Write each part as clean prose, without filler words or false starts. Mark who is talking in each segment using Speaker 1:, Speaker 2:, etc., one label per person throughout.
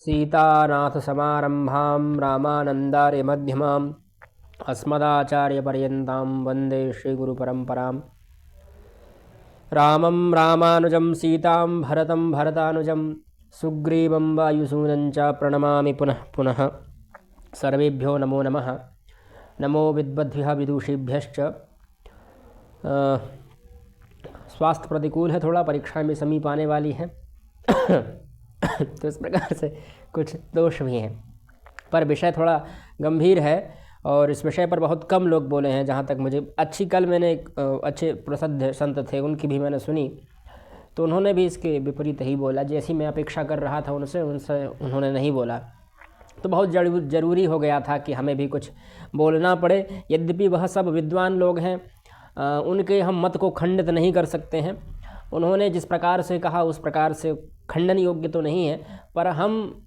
Speaker 1: सीतानाथसमारम्भां रामानन्दार्यमध्यमाम् अस्मदाचार्यपर्यन्तां वन्दे श्रीगुरुपरम्परां। रामं रामानुजं सीतां भरतं भरतानुजं सुग्रीवं वायुसूनं च प्रणमामि पुनः पुनः। सर्वेभ्यो नमो नमः। नमो विद्वद्भ्यः विदुषीभ्यश्च। स्वास्थ्य प्रतिकूल है, थोड़ा परीक्षा में समीप आने वाली है तो इस प्रकार से कुछ दोष भी हैं, पर विषय थोड़ा गंभीर है और इस विषय पर बहुत कम लोग बोले हैं। जहाँ तक मुझे अच्छी, कल मैंने एक अच्छे प्रसिद्ध संत थे, उनकी भी मैंने सुनी, तो उन्होंने भी इसके विपरीत ही बोला। जैसी मैं अपेक्षा कर रहा था उनसे उन्होंने नहीं बोला। तो बहुत ज़रूरी हो गया था कि हमें भी कुछ बोलना पड़े। यद्यपि वह सब विद्वान लोग हैं, उनके हम मत को खंडित नहीं कर सकते हैं। उन्होंने जिस प्रकार से कहा उस प्रकार से खंडन योग्य तो नहीं है, पर हम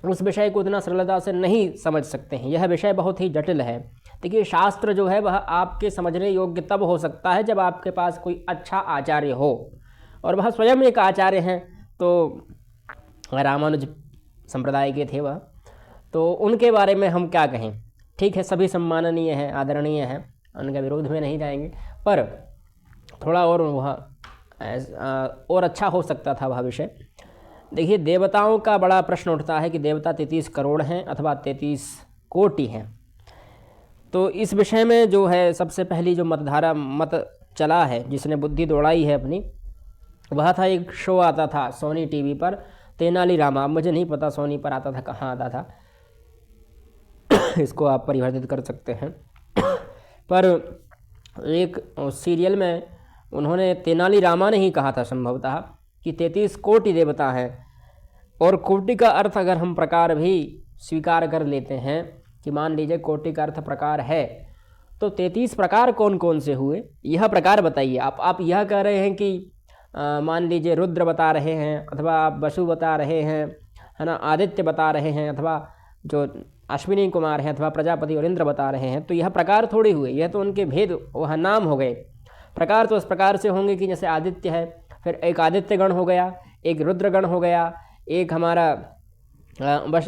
Speaker 1: उस विषय को इतना सरलता से नहीं समझ सकते हैं। यह विषय बहुत ही जटिल है। देखिए, शास्त्र जो है वह आपके समझने योग्य तब हो सकता है जब आपके पास कोई अच्छा आचार्य हो, और वह स्वयं एक आचार्य हैं। तो रामानुज संप्रदाय के थे वह, तो उनके बारे में हम क्या कहें। ठीक है, सभी सम्माननीय हैं, आदरणीय हैं, उनके विरोध में नहीं जाएंगे, पर थोड़ा और वह और अच्छा हो सकता था वह विषय। देखिए, देवताओं का बड़ा प्रश्न उठता है कि देवता 33 करोड़ हैं अथवा 33 कोटि हैं। तो इस विषय में जो है सबसे पहली जो मत चला है, जिसने बुद्धि दौड़ाई है अपनी, वह था एक शो आता था सोनी टीवी पर, तेनाली रामा। मुझे नहीं पता सोनी पर आता था, कहाँ आता था इसको आप परिवर्तित कर सकते हैं पर एक सीरियल में उन्होंने तेनाली रामा ने ही कहा था संभवतः कि 33 कोटि देवता हैं। और कोटि का अर्थ अगर हम प्रकार भी स्वीकार कर लेते हैं कि मान लीजिए कोटि का अर्थ प्रकार है, तो 33 प्रकार कौन कौन से हुए, यह प्रकार बताइए। आप यह कह रहे हैं कि मान लीजिए रुद्र बता रहे हैं, अथवा आप वसु बता रहे हैं, है ना, आदित्य बता रहे हैं, अथवा जो अश्विनी कुमार हैं, अथवा प्रजापति और इंद्र बता रहे हैं, तो यह प्रकार थोड़ी हुए, यह तो उनके भेद, वह नाम हो गए। प्रकार तो इस प्रकार से होंगे कि जैसे आदित्य है, फिर एक आदित्य गण हो गया, एक रुद्र गण हो गया, एक हमारा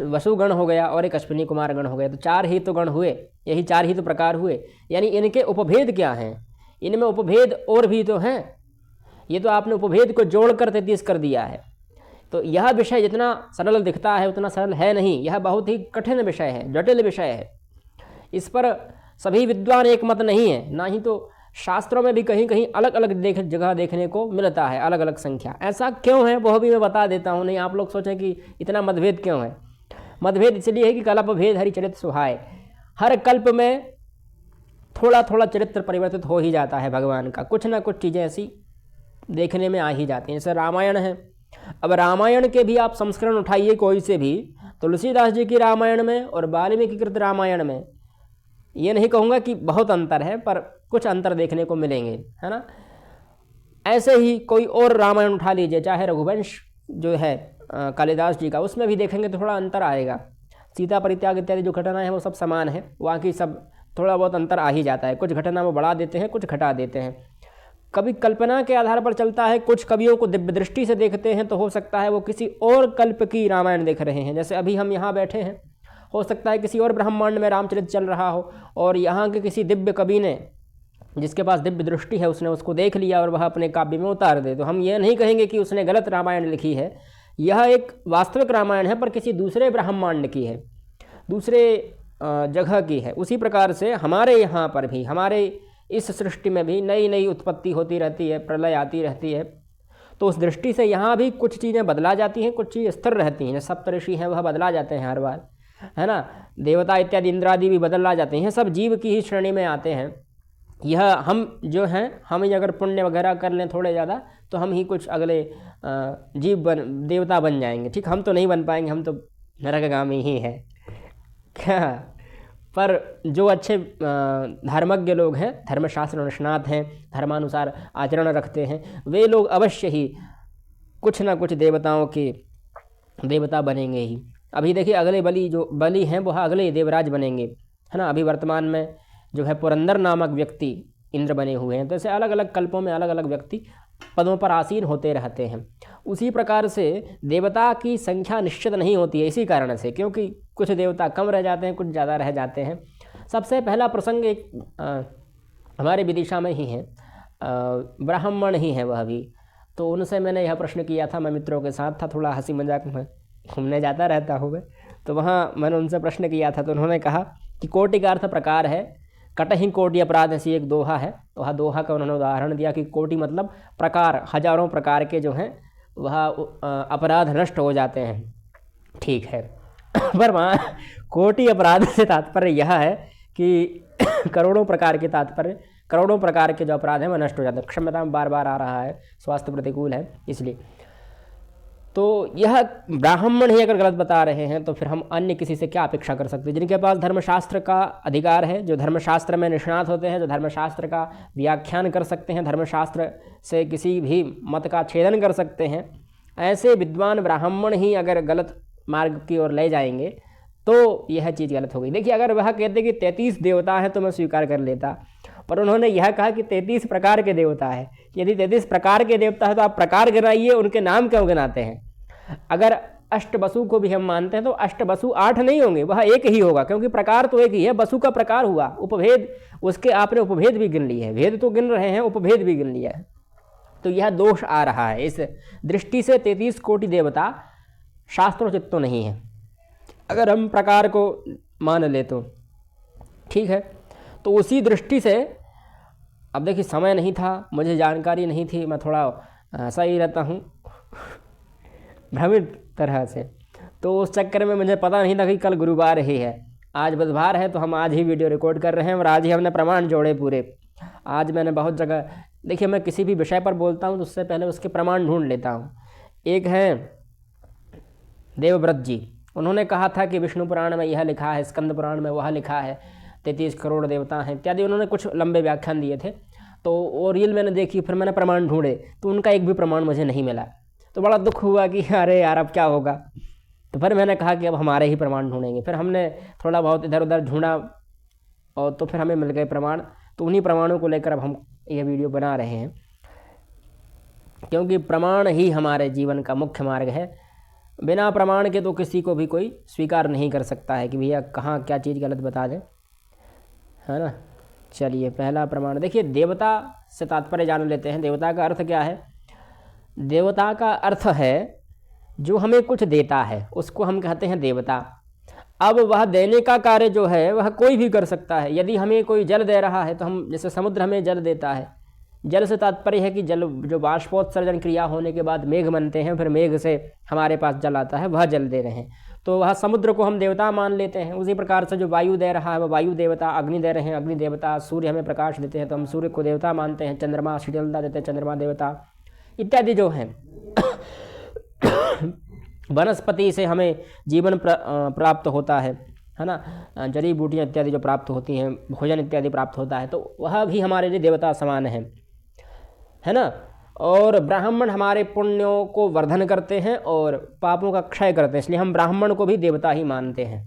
Speaker 1: वसु गण हो गया, और एक अश्विनी कुमार गण हो गया। तो 4 ही तो गण हुए, यही 4 ही तो प्रकार हुए। यानी इनके उपभेद क्या हैं, इनमें उपभेद और भी तो हैं। ये तो आपने उपभेद को जोड़कर 33 कर दिया है। तो यह विषय जितना सरल दिखता है उतना सरल है नहीं, यह बहुत ही कठिन विषय है, जटिल विषय है। इस पर सभी विद्वान एक मत नहीं है, ना ही तो शास्त्रों में भी कहीं कहीं अलग अलग जगह देखने को मिलता है, अलग अलग संख्या। ऐसा क्यों है वह भी मैं बता देता हूँ, नहीं आप लोग सोचें कि इतना मतभेद क्यों है। मतभेद इसलिए है कि कल्प भेद हरि चरित्र सुहाए। हर कल्प में थोड़ा थोड़ा चरित्र परिवर्तित हो ही जाता है भगवान का, कुछ ना कुछ चीज़ें ऐसी देखने में आ ही जाती हैं। जैसे रामायण है, अब रामायण के भी आप संस्करण उठाइए कोई से भी, तुलसीदास जी की रामायण में और वाल्मीकि कृत रामायण में, ये नहीं कहूँगा कि बहुत अंतर है, पर कुछ अंतर देखने को मिलेंगे, है ना। ऐसे ही कोई और रामायण उठा लीजिए, चाहे रघुवंश जो है कालिदास जी का, उसमें भी देखेंगे तो थोड़ा अंतर आएगा। सीता परित्याग इत्यादि जो घटना है वो सब समान है, वहाँ की सब थोड़ा बहुत अंतर आ ही जाता है। कुछ घटना वो बढ़ा देते हैं, कुछ घटा देते हैं। कभी कल्पना के आधार पर चलता है, कुछ कवियों को दिव्य दृष्टि से देखते हैं तो हो सकता है वो किसी और कल्प की रामायण देख रहे हैं। जैसे अभी हम यहाँ बैठे हैं, हो सकता है किसी और ब्रह्मांड में रामचरित चल रहा हो, और यहाँ के किसी दिव्य कवि ने, जिसके पास दिव्य दृष्टि है, उसने उसको देख लिया और वह अपने काव्य में उतार दे। तो हम ये नहीं कहेंगे कि उसने गलत रामायण लिखी है, यह एक वास्तविक रामायण है, पर किसी दूसरे ब्रह्मांड की है, दूसरे जगह की है। उसी प्रकार से हमारे यहाँ पर भी, हमारे इस सृष्टि में भी नई नई उत्पत्ति होती रहती है, प्रलय आती रहती है। तो उस दृष्टि से यहाँ भी कुछ चीज़ें बदला जाती हैं, कुछ चीज़ें स्थिर रहती हैं। सप्तऋषि हैं वह बदला जाते हैं हर बार, है ना। देवता इत्यादि इंद्रादि भी बदला जाते हैं, सब जीव की ही श्रेणी में आते हैं। यह हम जो हैं, हम ही अगर पुण्य वगैरह कर लें थोड़े ज़्यादा, तो हम ही कुछ अगले देवता बन जाएंगे। ठीक, हम तो नहीं बन पाएंगे, हम तो नरकगामी ही हैं क्या। पर जो अच्छे धर्मज्ञ लोग हैं, धर्मशास्त्र निष्णात हैं, धर्मानुसार आचरण रखते हैं, वे लोग अवश्य ही कुछ ना कुछ देवताओं के देवता बनेंगे ही। अभी देखिए, अगले बलि हैं वह अगले देवराज बनेंगे, है ना। अभी वर्तमान में जो है पुरंदर नामक व्यक्ति इंद्र बने हुए हैं। तो ऐसे अलग अलग कल्पों में अलग अलग व्यक्ति पदों पर आसीन होते रहते हैं। उसी प्रकार से देवता की संख्या निश्चित नहीं होती है, इसी कारण से, क्योंकि कुछ देवता कम रह जाते हैं, कुछ ज़्यादा रह जाते हैं। सबसे पहला प्रसंग एक हमारे विदिशा में ही है, ब्राह्मण ही है वह भी। तो उनसे मैंने यह प्रश्न किया था, मैं मित्रों के साथ था, थोड़ा हंसी मजाक में घूमने जाता रहता हूँ मैं, तो वहाँ मैंने उनसे प्रश्न किया था। तो उन्होंने कहा कि कोटि का अर्थ प्रकार है, कटहि कोटि अपराध, ऐसी एक दोहा है। तो वह दोहा का उन्होंने उदाहरण दिया कि कोटि मतलब प्रकार, हजारों प्रकार के जो हैं वह अपराध नष्ट हो जाते हैं। ठीक है पर वहाँ कोटि अपराध से तात्पर्य यह है कि करोड़ों प्रकार के तात्पर्य, करोड़ों प्रकार के जो अपराध हैं वह नष्ट हो जाते हैं। क्षमता में बार बार आ रहा है, स्वास्थ्य प्रतिकूल है इसलिए। तो यह ब्राह्मण ही अगर गलत बता रहे हैं तो फिर हम अन्य किसी से क्या अपेक्षा कर सकते हैं, जिनके पास धर्मशास्त्र का अधिकार है, जो धर्मशास्त्र में निष्णात होते हैं, जो धर्मशास्त्र का व्याख्यान कर सकते हैं, धर्मशास्त्र से किसी भी मत का छेदन कर सकते हैं। ऐसे विद्वान ब्राह्मण ही अगर गलत मार्ग की ओर ले जाएंगे तो यह चीज़ गलत हो गई। देखिए, अगर वह कहते कि 33 देवता हैं तो मैं स्वीकार कर लेता, पर उन्होंने यह कहा कि 33 प्रकार के देवता है। यदि 33 प्रकार के देवता है तो आप प्रकार गिनाइए, उनके नाम क्यों गिनाते हैं? अगर अष्टवसु को भी हम मानते हैं तो अष्टवसु 8 नहीं होंगे, वह एक ही होगा, क्योंकि प्रकार तो एक ही है। वसु का प्रकार हुआ, उपभेद उसके आपने उपभेद भी गिन लिए है, भेद तो गिन रहे हैं, उपभेद भी गिन लिया है, तो यह दोष आ रहा है। इस दृष्टि से 33 कोटि देवता शास्त्रोचित तो नहीं है, अगर हम प्रकार को मान ले तो ठीक है। तो उसी दृष्टि से अब देखिए, समय नहीं था, मुझे जानकारी नहीं थी, मैं थोड़ा सही रहता हूँ भ्रमित तरह से, तो उस चक्कर में मुझे पता नहीं था कि कल गुरुवार ही है। आज बुधवार है तो हम आज ही वीडियो रिकॉर्ड कर रहे हैं और आज ही हमने प्रमाण जोड़े पूरे। आज मैंने बहुत जगह, देखिए मैं किसी भी विषय पर बोलता हूँ तो उससे पहले उसके प्रमाण ढूंढ लेता हूँ। एक है देवव्रत जी, उन्होंने कहा था कि विष्णु पुराण में यह लिखा है, स्कंद पुराण में वह लिखा है, 33 करोड़ देवता हैं इत्यादि। उन्होंने कुछ लंबे व्याख्यान दिए थे, तो वो रील मैंने देखी, फिर मैंने प्रमाण ढूंढे तो उनका एक भी प्रमाण मुझे नहीं मिला। तो बड़ा दुख हुआ कि अरे यार अब क्या होगा। तो फिर मैंने कहा कि अब हमारे ही प्रमाण ढूंढेंगे। फिर हमने थोड़ा बहुत इधर उधर ढूंढा और तो फिर हमें मिल गए प्रमाण। तो उन्हीं प्रमाणों को लेकर अब हम यह वीडियो बना रहे हैं, क्योंकि प्रमाण ही हमारे जीवन का मुख्य मार्ग है। बिना प्रमाण के तो किसी को भी कोई स्वीकार नहीं कर सकता है कि भैया कहाँ क्या चीज़ गलत बता दें, है ना। चलिए, पहला प्रमाण देखिए, देवता से तात्पर्य जान लेते हैं। देवता का अर्थ क्या है? देवता का अर्थ है जो हमें कुछ देता है, उसको हम कहते हैं देवता। अब वह देने का कार्य जो है वह कोई भी कर सकता है। यदि हमें कोई जल दे रहा है तो हम, जैसे समुद्र हमें जल देता है, जल से तात्पर्य है कि जल जो बाष्पोत्सर्जन क्रिया होने के बाद मेघ बनते हैं, फिर मेघ से हमारे पास जल आता है, वह जल दे रहे हैं, तो वह समुद्र को हम देवता मान लेते हैं। उसी प्रकार से जो वायु दे रहा है वह वायु देवता, अग्नि दे रहे हैं अग्नि देवता, सूर्य हमें प्रकाश देते हैं तो हम सूर्य को देवता मानते हैं, चंद्रमा शीतलता देते हैं चंद्रमा देवता इत्यादि जो हैं। वनस्पति से हमें जीवन प्राप्त होता है ना, जड़ी बूटियाँ इत्यादि जो प्राप्त होती हैं, भोजन इत्यादि प्राप्त होता है, तो वह भी हमारे लिए देवता समान है ना। और ब्राह्मण हमारे पुण्यों को वर्धन करते हैं और पापों का क्षय करते हैं, इसलिए हम ब्राह्मण को भी देवता ही मानते हैं।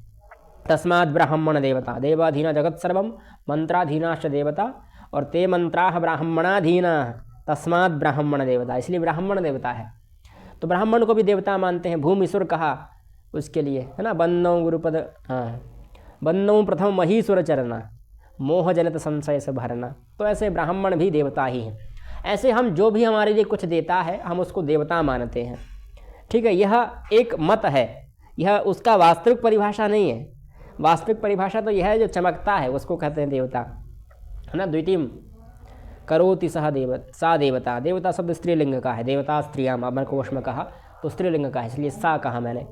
Speaker 1: तस्मात् ब्राह्मण देवता, देवाधीना जगत सर्वम मंत्राधीनाश्च देवता, और ते मंत्राः ब्राह्मणाधीना तस्मात् ब्राह्मण देवता, इसलिए ब्राह्मण देवता है। तो ब्राह्मण को भी देवता मानते हैं। भूमिसुर कहा उसके लिए, है ना, बन्नौ गुरुपद, हाँ, बन्नौ प्रथम महीसुर चरना, मोह जनित संशय से भरना। तो ऐसे ब्राह्मण भी देवता ही हैं। ऐसे हम जो भी हमारे लिए कुछ देता है हम उसको देवता मानते हैं, ठीक है। यह एक मत है, यह उसका वास्तविक परिभाषा नहीं है। वास्तविक परिभाषा तो यह है जो चमकता है उसको कहते हैं देवता, है ना। द्वितीयम करोति सह सा देवता, देवता शब्द स्त्रीलिंग का है, देवता स्त्रियाम अमरकोश में कहा तो स्त्रीलिंग का है, इसलिए सा कहा मैंने,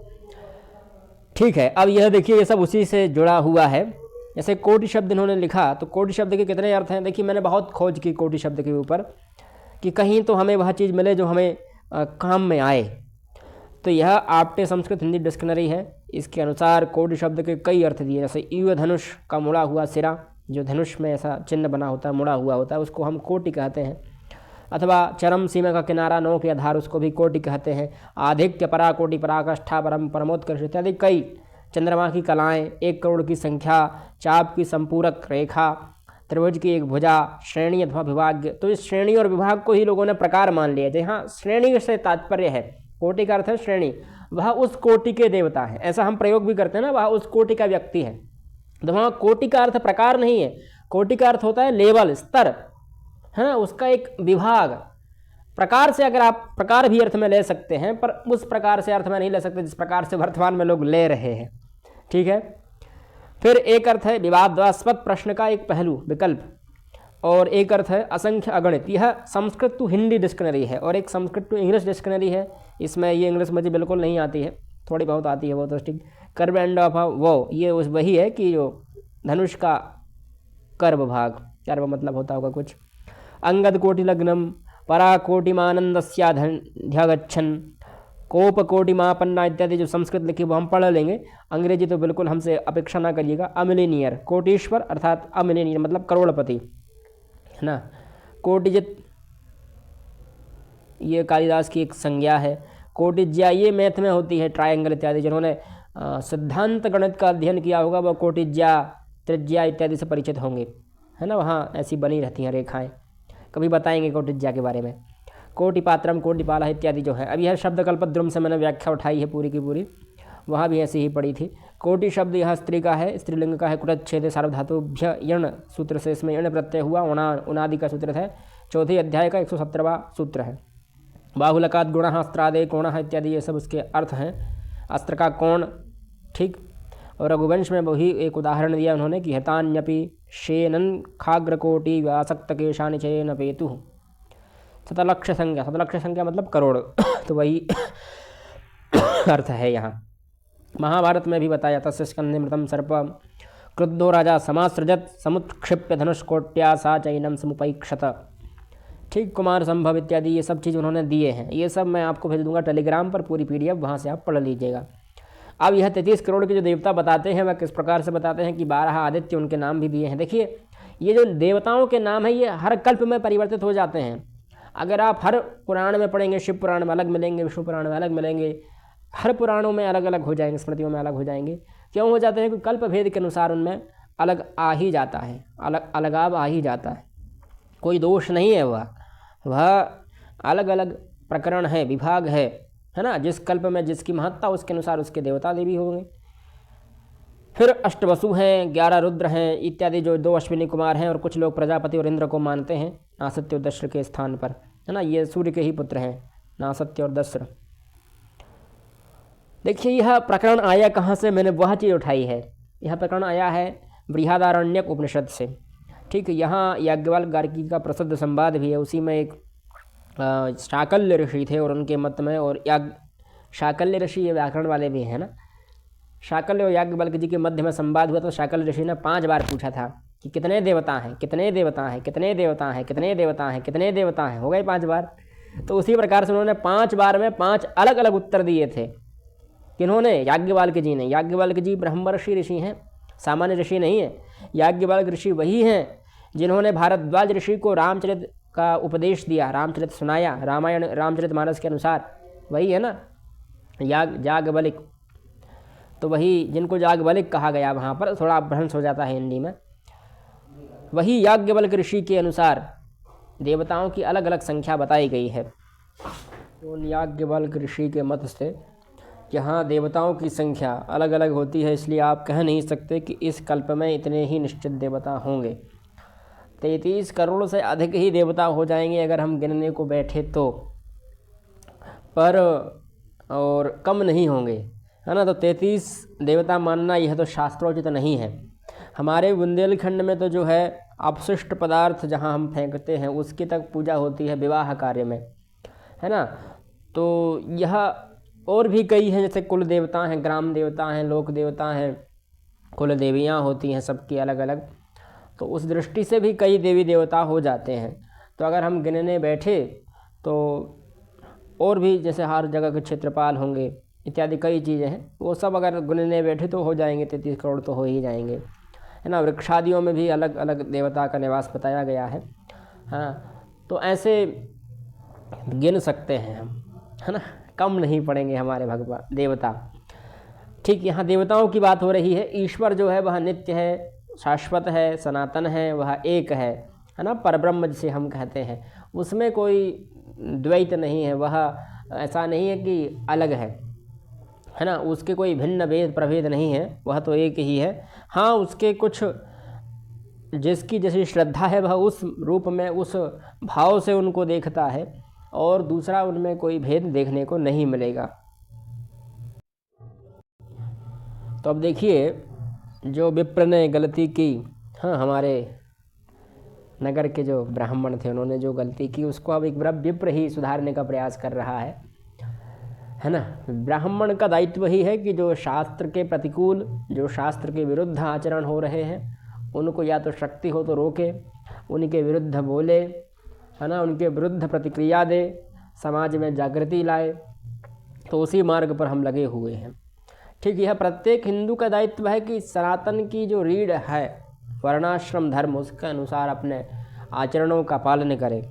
Speaker 1: ठीक है। अब यह देखिए, ये सब उसी से जुड़ा हुआ है। जैसे कोटि शब्द इन्होंने लिखा, तो कोटि शब्द के कितने अर्थ हैं? देखिए, मैंने बहुत खोज की कोटि शब्द के ऊपर कि कहीं तो हमें वह चीज़ मिले जो हमें काम में आए। तो यह आपटे संस्कृत हिंदी डिक्शनरी है, इसके अनुसार कोटि शब्द के कई अर्थ दिए। जैसे युव धनुष का मुड़ा हुआ सिरा, जो धनुष में ऐसा चिन्ह बना होता है, मुड़ा हुआ होता है, उसको हम कोटि कहते हैं। अथवा चरम सीमा का किनारा, नौ के आधार, उसको भी कोटि कहते हैं। आधिक्य, पराकोटि, पराकाष्ठा, परम, परमोत्कर्ष इत्यादि कई। चंद्रमा की कलाएँ, 1 करोड़ की संख्या, चाप की संपूरक रेखा, त्रिभुज की एक भुजा, श्रेणी अथवा विभाग। तो इस श्रेणी और विभाग को ही लोगों ने प्रकार मान लिया। जहाँ श्रेणी से तात्पर्य है, कोटि का अर्थ है श्रेणी, वह उस कोटि के देवता है, ऐसा हम प्रयोग भी करते हैं ना, वह उस कोटि का व्यक्ति है। तो वहाँ कोटि का अर्थ प्रकार नहीं है, कोटि का अर्थ होता है लेवल, स्तर, है ना, उसका एक विभाग। प्रकार से अगर आप प्रकार भी अर्थ में ले सकते हैं, पर उस प्रकार से अर्थ में नहीं ले सकते जिस प्रकार से वर्तमान में लोग ले रहे हैं। ठीक है। फिर एक अर्थ है विवादास्पद प्रश्न का एक पहलू, विकल्प, और एक अर्थ है असंख्य अगणित। यह संस्कृत टू हिंदी डिक्शनरी है और एक संस्कृत टू इंग्लिश डिक्शनरी है। इसमें ये इंग्लिश मुझे बिल्कुल नहीं आती है, थोड़ी बहुत आती है वो तो ठीक। कर्व एंड ऑफ वो, ये उस वही है कि जो धनुष का कर्व भाग, कर्व मतलब होता होगा कुछ। अंगद कोटि लग्नम पराकोटिमानंदस्याध्यगच्छन्, कोप कोटिमापन्ना इत्यादि जो संस्कृत लिखी वो हम पढ़ लेंगे, अंग्रेजी तो बिल्कुल हमसे अपेक्षा ना करिएगा। अमिलेनियर, कोटीश्वर अर्थात अमिलेनियर मतलब करोड़पति, है ना। कोटिजित ये कालिदास की एक संज्ञा है। कोटिज्या ये मैथ में होती है, ट्रायंगल इत्यादि। जिन्होंने सिद्धांत गणित का अध्ययन किया होगा वह कोटिज्या, त्रिज्या इत्यादि से परिचित होंगे, है ना। वहाँ ऐसी बनी रहती हैं रेखाएं, कभी बताएंगे कोटिज्या के बारे में। कोटिपात्रम, कोटिपाला इत्यादि जो है। अब यह शब्द कल्पद्रुम से मैंने व्याख्या उठाई है पूरी की पूरी, वहाँ भी ऐसी ही पड़ी थी। कोटि शब्द यह स्त्री का है, स्त्रीलिंग का है। कुटच्छेद सार्वधातुभ्य यण सूत्र से इसमें यण प्रत्यय हुआ, उनादि का सूत्र है। चौथे अध्याय का 117वां सूत्र है। बाहुलकात गुण, अस्त्रादे कोण इत्यादि ये सब उसके अर्थ हैं। अस्त्र का कोण, ठीक। और रघुवंश में वही एक उदाहरण दिया उन्होंने कि हतान्यपि शेनन खाग्रकोटि व्यासक्त केशानि चेन पेतु। शतलक्ष संख्या, शतलक्ष संख्या मतलब करोड़ तो वही अर्थ है यहाँ। महाभारत में भी बताया तस्य स्कंधे मृतम सर्प क्रुद्धो राजा समासृजत समुत्क्षिप्य धनुष्कोट्या सा चैनम समुपैक्षत। ठीक। कुमार संभव इत्यादि ये सब चीज़ उन्होंने दिए हैं। ये सब मैं आपको भेज दूंगा टेलीग्राम पर, पूरी PDF, वहाँ से आप पढ़ लीजिएगा। अब यह 33 करोड़ के जो देवता बताते हैं वह किस प्रकार से बताते हैं कि 12 आदित्य उनके नाम भी दिए हैं। देखिए ये जो देवताओं के नाम है ये हर कल्प में परिवर्तित हो जाते हैं। अगर आप हर पुराण में पढ़ेंगे, शिव पुराण में अलग मिलेंगे, विष्णु पुराण में अलग मिलेंगे, हर पुराणों में अलग अलग हो जाएंगे, स्मृतियों में अलग हो जाएंगे। क्यों हो जाते हैं? कि कल्प भेद के अनुसार उनमें अलग आ ही जाता है, अलगाव आ ही जाता है। कोई दोष नहीं है, वह अलग अलग प्रकरण है, विभाग है ना। जिस कल्प में जिसकी महत्ता उसके अनुसार उसके देवता देवी होंगे। फिर अष्टवसु हैं, 11 रुद्र हैं इत्यादि, जो 2 अश्विनी कुमार हैं, और कुछ लोग प्रजापति और इंद्र को मानते हैं नासत्य और दस्र के स्थान पर, है ना। ये सूर्य के ही पुत्र हैं, नासत्य और दस्र। देखिए यह प्रकरण आया कहाँ से, मैंने वह चीज़ उठाई है। यह प्रकरण आया है बृहदारण्यक उपनिषद से। ठीक। यहाँ याज्ञवल्क्य गार्गी का प्रसिद्ध संवाद भी है। उसी में एक शाकल्य ऋषि थे और उनके मत में, और शाकल्य ऋषि ये व्याकरण वाले भी हैं ना। शाकल्य और याज्ञवल्क्य जी के मध्य में संवाद हुआ तो शाकल्य ऋषि ने 5 बार पूछा था कि कितने देवता हैं, कितने देवता हैं, कितने देवता हैं, कितने देवता हैं, कितने देवता हैं। हो गए 5 बार। तो उसी प्रकार से उन्होंने 5 बार में 5 अलग अलग उत्तर दिए थे। किन्होंने? याज्ञवल्क्य जी ने। याज्ञवल्क्य जी ब्रह्मर्षि ऋषि हैं, सामान्य ऋषि नहीं है। याज्ञवल्क्य ऋषि वही हैं जिन्होंने भारद्वाज ऋषि को रामचरित का उपदेश दिया, रामचरित सुनाया, रामायण रामचरितमानस के अनुसार। वही है ना याज्ञवल्क्य। तो वही जिनको याज्ञवल्क्य कहा गया, वहाँ पर थोड़ा भ्रंश हो जाता है हिंदी में। वही याज्ञवल्क्य ऋषि के अनुसार देवताओं की अलग अलग संख्या बताई गई है। तो याज्ञवल्क्य ऋषि के मत से यहाँ देवताओं की संख्या अलग अलग होती है, इसलिए आप कह नहीं सकते कि इस कल्प में इतने ही निश्चित देवता होंगे। 33 करोड़ से अधिक ही देवता हो जाएंगे अगर हम गिनने को बैठे तो, पर और कम नहीं होंगे, है ना। तो 33 देवता मानना यह तो शास्त्रोचित नहीं है। हमारे बुंदेलखंड में तो जो है अपशिष्ट पदार्थ जहाँ हम फेंकते हैं उसकी तक पूजा होती है विवाह कार्य में, है ना। तो यह और भी कई हैं, जैसे कुल देवता हैं, ग्राम देवता हैं, लोक देवता हैं, कुल देवियाँ होती हैं सबकी अलग अलग। तो उस दृष्टि से भी कई देवी देवता हो जाते हैं। तो अगर हम गिनने बैठे तो और भी, जैसे हर जगह के क्षेत्रपाल होंगे इत्यादि कई चीज़ें हैं, वो सब अगर गिनने बैठे तो हो जाएंगे, 33 करोड़ तो हो ही जाएंगे, है ना। वृक्षादियों में भी अलग अलग देवता का निवास बताया गया है। हाँ, तो ऐसे गिन सकते हैं हम, है ना। कम नहीं पड़ेंगे हमारे भगवान देवता। ठीक। यहाँ देवताओं की बात हो रही है। ईश्वर जो है वह नित्य है, शाश्वत है, सनातन है, वह एक है ना, परब्रह्म जिसे हम कहते हैं, उसमें कोई द्वैत नहीं है, वह ऐसा नहीं है कि अलग है ना, उसके कोई भिन्न भेद प्रभेद नहीं है, वह तो एक ही है। हाँ, उसके कुछ जिसकी जैसी श्रद्धा है वह उस रूप में, उस भाव से उनको देखता है, और दूसरा उनमें कोई भेद देखने को नहीं मिलेगा। तो अब देखिए, जो विप्र ने गलती की, हाँ, हमारे नगर के जो ब्राह्मण थे उन्होंने जो गलती की उसको अब एक विप्र ही सुधारने का प्रयास कर रहा है ना। ब्राह्मण का दायित्व ही है कि जो शास्त्र के प्रतिकूल, जो शास्त्र के विरुद्ध आचरण हो रहे हैं उनको या तो शक्ति हो तो रोके, उनके विरुद्ध बोले, है ना, उनके विरुद्ध प्रतिक्रिया दे, समाज में जागृति लाए। तो उसी मार्ग पर हम लगे हुए हैं। ठीक, यह प्रत्येक हिंदू का दायित्व है कि सनातन की जो रीढ़ है वर्णाश्रम धर्म, उसके अनुसार अपने आचरणों का पालन करें,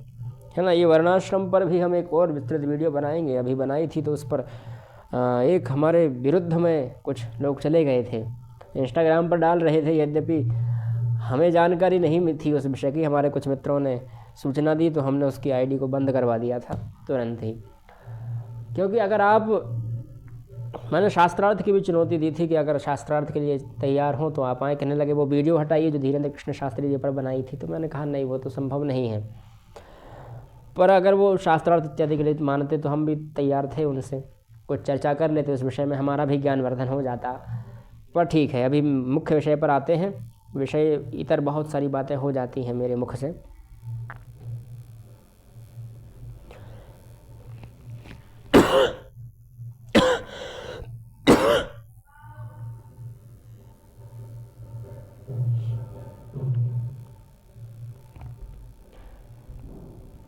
Speaker 1: है ना। ये वर्णाश्रम पर भी हम एक और विस्तृत वीडियो बनाएंगे, अभी बनाई थी तो उस पर एक हमारे विरुद्ध में कुछ लोग चले गए थे, इंस्टाग्राम पर डाल रहे थे, यद्यपि हमें जानकारी नहीं थी उस विषय की, हमारे कुछ मित्रों ने सूचना दी तो हमने उसकी आईडी को बंद करवा दिया था तुरंत ही। क्योंकि अगर आप, मैंने शास्त्रार्थ की भी चुनौती दी थी कि अगर शास्त्रार्थ के लिए तैयार हो तो आप आए, कहने लगे वो वीडियो हटाइए जो धीरेन्द्र कृष्ण शास्त्री जी पर बनाई थी। तो मैंने कहा नहीं, वो तो संभव नहीं है, पर अगर वो शास्त्रार्थ इत्यादि के लिए मानते तो हम भी तैयार थे, उनसे कुछ चर्चा कर लेते उस विषय में, हमारा भी ज्ञानवर्धन हो जाता। पर ठीक है, अभी मुख्य विषय पर आते हैं। विषय इतर बहुत सारी बातें हो जाती हैं मेरे मुख से।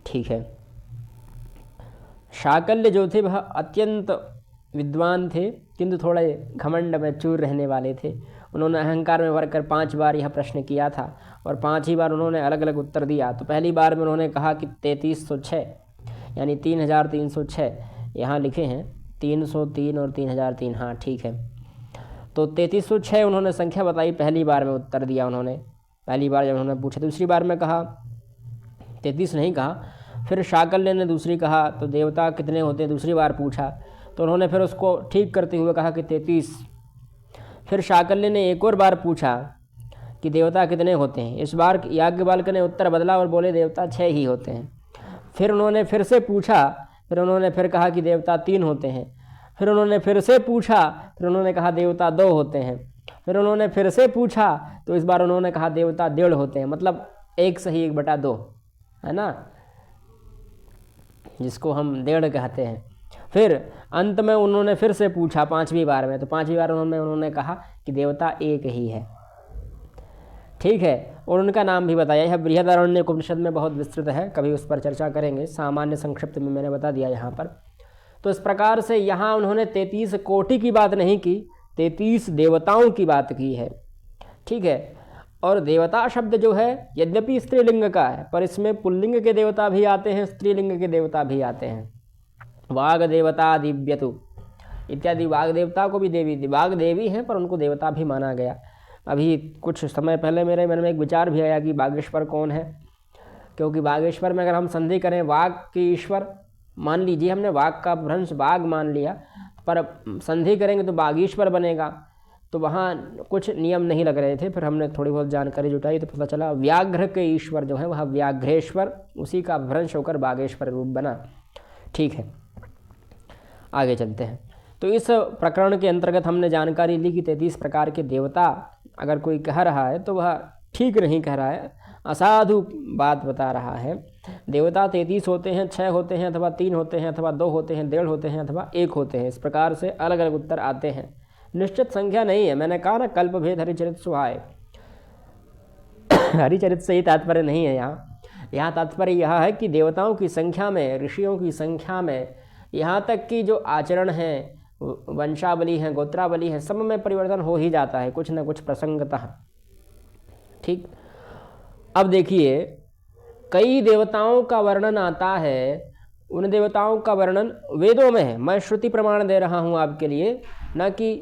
Speaker 1: ठीक है, शाकल्य जो थे वह अत्यंत विद्वान थे, किंतु थोड़े घमंड में चूर रहने वाले थे। उन्होंने अहंकार में भरकर 5 बार यह प्रश्न किया था और 5 ही बार उन्होंने अलग अलग उत्तर दिया। तो पहली बार में उन्होंने कहा कि 3306 यानी 3306, यहाँ लिखे हैं 303 और 3003, हाँ ठीक है। तो 3306 उन्होंने संख्या बताई, पहली बार में उत्तर दिया उन्होंने, पहली बार जब उन्होंने पूछा। दूसरी बार में कहा 33 नहीं कहा, फिर शाकल्य ने दूसरी कहा तो देवता कितने होते हैं दूसरी बार पूछा, तो उन्होंने फिर उसको ठीक करते हुए कहा कि 33। फिर शाकल्य ने एक और बार पूछा कि देवता कितने होते हैं। इस बार याज्ञवल्क्य ने उत्तर बदला और बोले देवता 6 ही होते हैं। फिर उन्होंने फिर से पूछा, फिर उन्होंने फिर कहा कि देवता 3 होते हैं। फिर उन्होंने फिर से पूछा, फिर उन्होंने कहा देवता 2 होते हैं। फिर उन्होंने फिर से पूछा तो इस बार उन्होंने कहा देवता 1.5 होते हैं, मतलब 1 सही 1/2, है ना, जिसको हम 1.5 कहते हैं। फिर अंत में उन्होंने फिर से पूछा 5वीं बार में, तो 5वीं बार उन्होंने कहा कि देवता 1 ही है। ठीक है, और उनका नाम भी बताया। यह बृहदारण्यक उपनिषद में बहुत विस्तृत है, कभी उस पर चर्चा करेंगे, सामान्य संक्षिप्त में मैंने बता दिया यहाँ पर। तो इस प्रकार से यहाँ उन्होंने 33 कोटि की बात नहीं की, 33 देवताओं की बात की है। ठीक है, और देवता शब्द जो है यद्यपि स्त्रीलिंग का है, पर इसमें पुल्लिंग के देवता भी आते हैं, स्त्रीलिंग के देवता भी आते हैं। वाग देवता दिव्यतु इत्यादि, वाग देवता को भी देवी, वाग देवी हैं पर उनको देवता भी माना गया। अभी कुछ समय पहले मेरे मन में एक विचार भी आया कि बागेश्वर कौन है, क्योंकि बागेश्वर में अगर हम संधि करें वाग के ईश्वर, मान लीजिए हमने वाग का भ्रंश बाग मान लिया, पर संधि करेंगे तो बागेश्वर बनेगा, तो वहाँ कुछ नियम नहीं लग रहे थे। फिर हमने थोड़ी बहुत जानकारी जुटाई तो पता चला व्याघ्र के ईश्वर जो है वह व्याघ्रेश्वर, उसी का भ्रंश होकर बागेश्वर रूप बना। ठीक है, आगे चलते हैं। तो इस प्रकरण के अंतर्गत हमने जानकारी ली कि 33 प्रकार के देवता अगर कोई कह रहा है तो वह ठीक नहीं कह रहा है, असाधु बात बता रहा है। देवता 33 होते हैं, 6 होते हैं, अथवा 3 होते हैं, अथवा 2 होते हैं, 1.5 होते हैं, अथवा 1 होते हैं। इस प्रकार से अलग अलग उत्तर आते हैं, निश्चित संख्या नहीं है। मैंने कहा ना, कल्प भेद हरिचरित सुहाए, हरिचरित से ही तात्पर्य नहीं है यहाँ तात्पर्य यह है कि देवताओं की संख्या में, ऋषियों की संख्या में, यहाँ तक कि जो आचरण है, वंशावली है, गोत्रावली है, सब में परिवर्तन हो ही जाता है कुछ न कुछ प्रसंगतः। ठीक, अब देखिए कई देवताओं का वर्णन आता है, उन देवताओं का वर्णन वेदों में है। मैं श्रुति प्रमाण दे रहा हूँ आपके लिए, न कि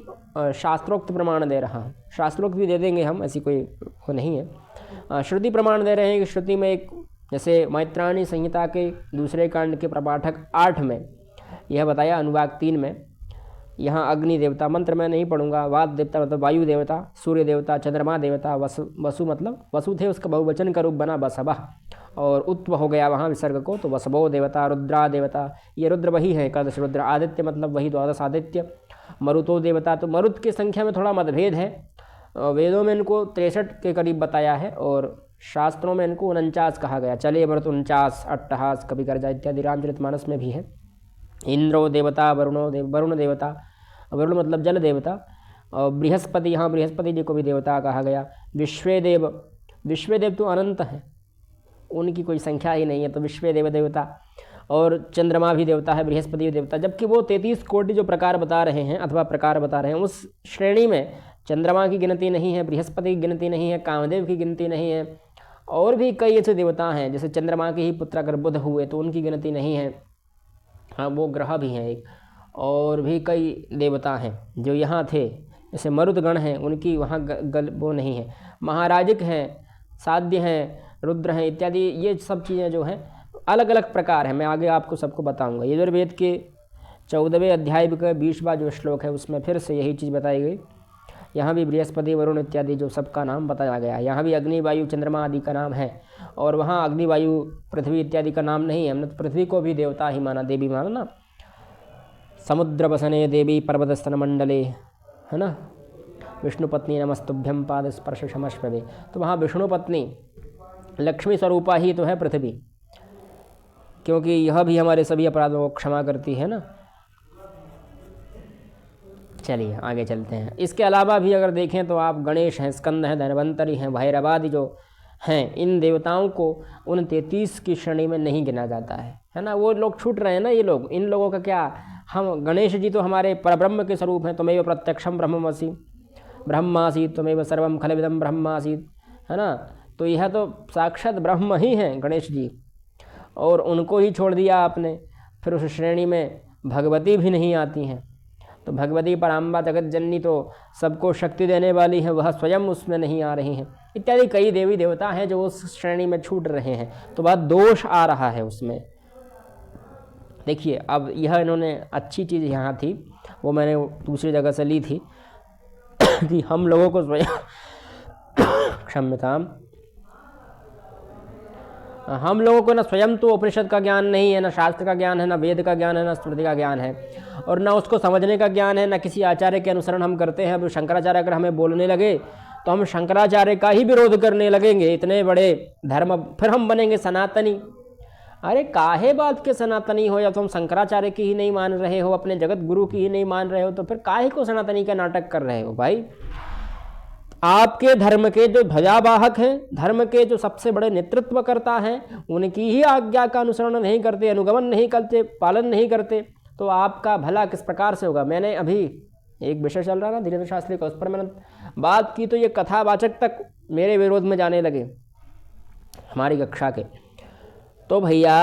Speaker 1: शास्त्रोक्त प्रमाण दे रहा हूँ। शास्त्रोक्त भी दे देंगे हम, ऐसी कोई वो नहीं है। श्रुति प्रमाण दे रहे हैं कि श्रुति में एक, जैसे मैत्राणी संहिता के दूसरे कांड के प्रपाठक 8 में यह बताया, अनुवाक 3 में, यहाँ अग्नि देवता, मंत्र मैं नहीं पढ़ूंगा, वाद देवता मतलब वायु देवता, सूर्य देवता, चंद्रमा देवता, वसु मतलब वसु थे, उसका बहुवचन का रूप बना वसवः, और उत्व हो गया वहाँ विसर्ग को, तो वसवो देवता, रुद्रा देवता, ये रुद्र वही है एकादश रुद्र, आदित्य मतलब वही द्वादश आदित्य, मरुतो देवता, तो मरुत की संख्या में थोड़ा मतभेद है, वेदों में इनको 63 के करीब बताया है और शास्त्रों में इनको 49 कहा गया। चलिए मरुत 49, अट्टहास, कभी गर्जा इत्यादि रामचरितमानस में भी है। इंद्रो देवता, वरुण देवता, वरुण मतलब जल देवता, और बृहस्पति, यहाँ बृहस्पति जी को भी देवता कहा गया। विश्वेदेव, विश्वेदेव तो अनंत हैं, उनकी कोई संख्या ही नहीं है, तो विश्वेदेव देवता, और चंद्रमा भी देवता है, बृहस्पति भी देवता, जबकि वो 33 कोटि जो प्रकार बता रहे हैं अथवा प्रकार बता रहे हैं उस श्रेणी में चंद्रमा की गिनती नहीं है, बृहस्पति की गिनती नहीं है, कामदेव की गिनती नहीं है, और भी कई ऐसे देवता हैं, जैसे चंद्रमा के ही पुत्र अगर बुध हुए तो उनकी गिनती नहीं है, हाँ वो ग्रह भी हैं एक, और भी कई देवता हैं जो यहाँ थे, जैसे मरुदगण हैं उनकी वहाँ वो नहीं है, महाराजिक हैं, साध्य हैं, रुद्र हैं इत्यादि, ये सब चीज़ें जो हैं अलग अलग प्रकार हैं। मैं आगे आपको सबको बताऊंगा। यजुर्वेद के 14वें अध्याय का 20वां जो श्लोक है उसमें फिर से यही चीज़ बताई गई। यहाँ भी बृहस्पति, वरुण इत्यादि जो सबका नाम बताया गया है। यहाँ भी अग्नि, वायु, चंद्रमा आदि का नाम है, और वहाँ अग्नि, वायु, पृथ्वी इत्यादि का नाम नहीं है। हमने तो पृथ्वी को भी देवता ही माना, देवी माना ना। समुद्र वसने देवी पर्वत स्तन मंडले, है ना, विष्णु पत्नी नमस्तुभ्यम पाद स्पर्श क्षमस्वे, तो वहाँ विष्णु पत्नी लक्ष्मी स्वरूपा ही तो है पृथ्वी, क्योंकि यह भी हमारे सभी अपराधों को क्षमा करती है ना। चलिए आगे चलते हैं। इसके अलावा भी अगर देखें तो आप गणेश हैं, स्कंद हैं, धन्वंतरी हैं, भैरवादि जो हैं, इन देवताओं को उन 33 की श्रेणी में नहीं गिना जाता है ना। वो लोग छूट रहे हैं ना, ये लोग, इन लोगों का क्या, हम गणेश जी तो हमारे परब्रह्म के स्वरूप हैं, त्वमेव प्रत्यक्षम ब्रह्ममसि ब्रह्मासीत् त्वमेव सर्वम खलविदम ब्रह्मासीत्, है ना, तो यह तो साक्षात ब्रह्म ही हैं गणेश जी, और उनको ही छोड़ दिया आपने। फिर उस श्रेणी में भगवती भी नहीं आती हैं, तो भगवती पराम्बा जगत जननी तो सबको शक्ति देने वाली है, वह स्वयं उसमें नहीं आ रही हैं, इत्यादि कई देवी देवता हैं जो उस श्रेणी में छूट रहे हैं, तो बहुत दोष आ रहा है उसमें। देखिए अब यह इन्होंने अच्छी चीज़ यहाँ थी, वो मैंने दूसरी जगह से ली थी कि हम लोगों को स्वयं क्षम्यताम, हम लोगों को ना स्वयं तो उपनिषद का ज्ञान नहीं है, ना शास्त्र का ज्ञान है, ना वेद का ज्ञान है, ना स्मृति का ज्ञान है, और ना उसको समझने का ज्ञान है, ना किसी आचार्य के अनुसरण हम करते हैं। अब शंकराचार्य अगर हमें बोलने लगे तो हम शंकराचार्य का ही विरोध करने लगेंगे, इतने बड़े धर्म, फिर हम बनेंगे सनातनी। अरे काहे बात के सनातनी हो, या तो हम शंकराचार्य की ही नहीं मान रहे हो, अपने जगत गुरु की ही नहीं मान रहे हो, तो फिर काहे को सनातनी का नाटक कर रहे हो भाई। आपके धर्म के जो ध्वजावाहक हैं, धर्म के जो सबसे बड़े नेतृत्वकर्ता हैं, उनकी ही आज्ञा का अनुसरण नहीं करते, अनुगमन नहीं करते, पालन नहीं करते, तो आपका भला किस प्रकार से होगा। मैंने अभी एक विषय चल रहा ना धीरेन्द्र शास्त्री का, उस पर मैंने बात की, तो ये कथावाचक तक मेरे विरोध में जाने लगे हमारी कक्षा के। तो भैया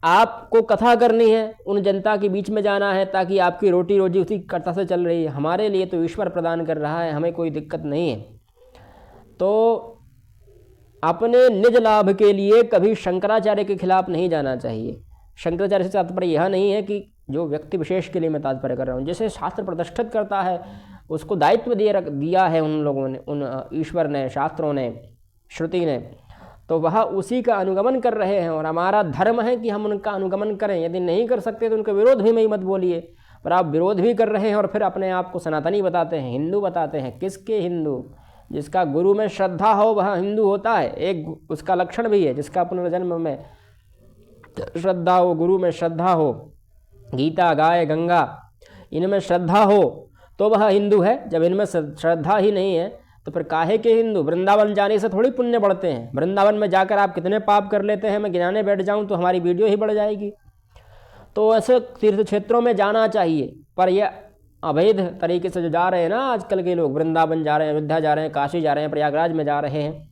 Speaker 1: आपको कथा करनी है, उन जनता के बीच में जाना है, ताकि आपकी रोटी रोजी उसी कथा से चल रही है। हमारे लिए तो ईश्वर प्रदान कर रहा है, हमें कोई दिक्कत नहीं है। तो अपने निज लाभ के लिए कभी शंकराचार्य के खिलाफ नहीं जाना चाहिए। शंकराचार्य से तात्पर्य यह नहीं है कि जो व्यक्ति विशेष के लिए मैं तात्पर्य कर रहा हूँ, जैसे शास्त्र प्रतिष्ठित करता है उसको दायित्व दिया है उन लोगों ने, उन ईश्वर ने, शास्त्रों ने, श्रुति ने, तो वह उसी का अनुगमन कर रहे हैं, और हमारा धर्म है कि हम उनका अनुगमन करें। यदि नहीं कर सकते तो उनका विरोध भी मत बोलिए, पर आप विरोध भी कर रहे हैं और फिर अपने आप को सनातनी बताते हैं, हिंदू बताते हैं। किसके हिंदू? जिसका गुरु में श्रद्धा हो वह हिंदू होता है। एक उसका लक्षण भी है, जिसका पुनर्जन्म में श्रद्धा हो, गुरु में श्रद्धा हो, गीता, गाय, गंगा, इनमें श्रद्धा हो तो वह हिंदू है। जब इनमें श्रद्धा ही नहीं है तो फिर काहे के हिंदू? वृंदावन जाने से थोड़ी पुण्य बढ़ते हैं। वृंदावन में जाकर आप कितने पाप कर लेते हैं, मैं गिनाने बैठ जाऊं तो हमारी वीडियो ही बढ़ जाएगी। तो ऐसे तीर्थ क्षेत्रों में जाना चाहिए, पर यह अवैध तरीके से जो जा रहे हैं ना आजकल के लोग, वृंदावन जा रहे हैं, अयोध्या जा रहे हैं, काशी जा रहे हैं, प्रयागराज में जा रहे हैं,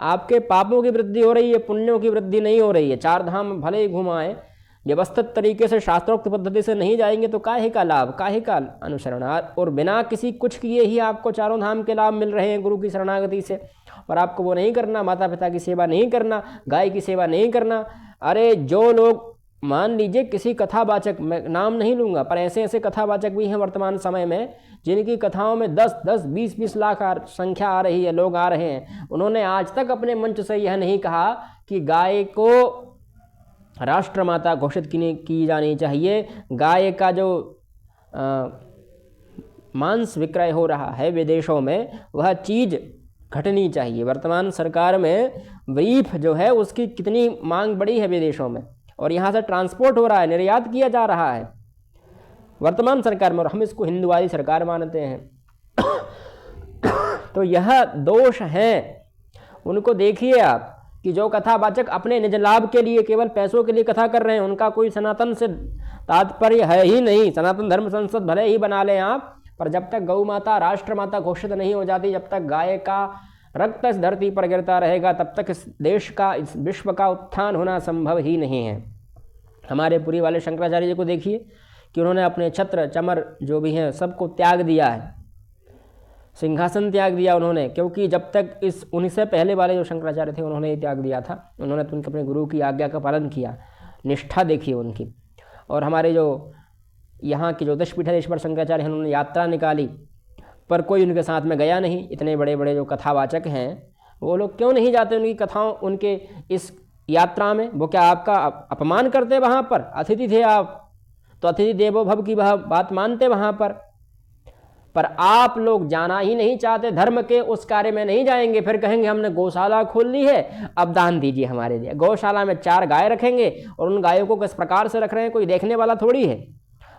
Speaker 1: आपके पापों की वृद्धि हो रही है, पुण्यों की वृद्धि नहीं हो रही है। 4 धाम भले ही घुमाएं, व्यवस्थित तरीके से शास्त्रोक्त पद्धति से नहीं जाएंगे तो काहे का लाभ, काहे का अनुसरण। और बिना किसी कुछ किए ही आपको चारों धाम के लाभ मिल रहे हैं गुरु की शरणागति से, और आपको वो नहीं करना, माता पिता की सेवा नहीं करना, गाय की सेवा नहीं करना। अरे जो लोग, मान लीजिए किसी कथावाचक, मैं नाम नहीं लूँगा, पर ऐसे ऐसे कथावाचक भी हैं वर्तमान समय में जिनकी कथाओं में 10-10, 20-20 लाख संख्या आ रही है, लोग आ रहे हैं। उन्होंने आज तक अपने मंच से यह नहीं कहा कि गाय को राष्ट्रमाता घोषित की जानी चाहिए, गाय का जो मांस विक्रय हो रहा है विदेशों में वह चीज़ घटनी चाहिए। वर्तमान सरकार में बीफ जो है उसकी कितनी मांग बढ़ी है विदेशों में, और यहाँ से ट्रांसपोर्ट हो रहा है, निर्यात किया जा रहा है वर्तमान सरकार में, और हम इसको हिंदुवादी सरकार मानते हैं। तो यह दोष है। उनको देखिए आप कि जो कथावाचक अपने निज लाभ के लिए, केवल पैसों के लिए कथा कर रहे हैं, उनका कोई सनातन से तात्पर्य है ही नहीं। सनातन धर्म संसद भले ही बना लें आप, पर जब तक गौ माता राष्ट्रमाता घोषित नहीं हो जाती, जब तक गाय का रक्त इस धरती पर गिरता रहेगा, तब तक इस देश का, इस विश्व का उत्थान होना संभव ही नहीं है। हमारे पुरी वाले शंकराचार्य जी को देखिए कि उन्होंने अपने छत्र चमर जो भी हैं सबको त्याग दिया है, सिंहासन त्याग दिया उन्होंने, क्योंकि जब तक इस उनसे पहले वाले जो शंकराचार्य थे उन्होंने ही त्याग दिया था। उन्होंने तो अपने गुरु की आज्ञा का पालन किया, निष्ठा देखिए उनकी। और हमारे जो यहाँ के ज्योतिष पीठाधीश्वर शंकराचार्य हैं, उन्होंने यात्रा निकाली, पर कोई उनके साथ में गया नहीं। इतने बड़े बड़े जो कथावाचक हैं वो लोग क्यों नहीं जाते उनकी कथाओं, उनके इस यात्रा में? वो क्या आपका अपमान करते वहाँ पर? अतिथि थे आप, तो अतिथि देवो भव की वह बात मानते वहाँ पर आप लोग जाना ही नहीं चाहते, धर्म के उस कार्य में नहीं जाएंगे। फिर कहेंगे हमने गौशाला खोल ली है, अब दान दीजिए हमारे लिए। गौशाला में 4 गाय रखेंगे और उन गायों को किस प्रकार से रख रहे हैं कोई देखने वाला थोड़ी है।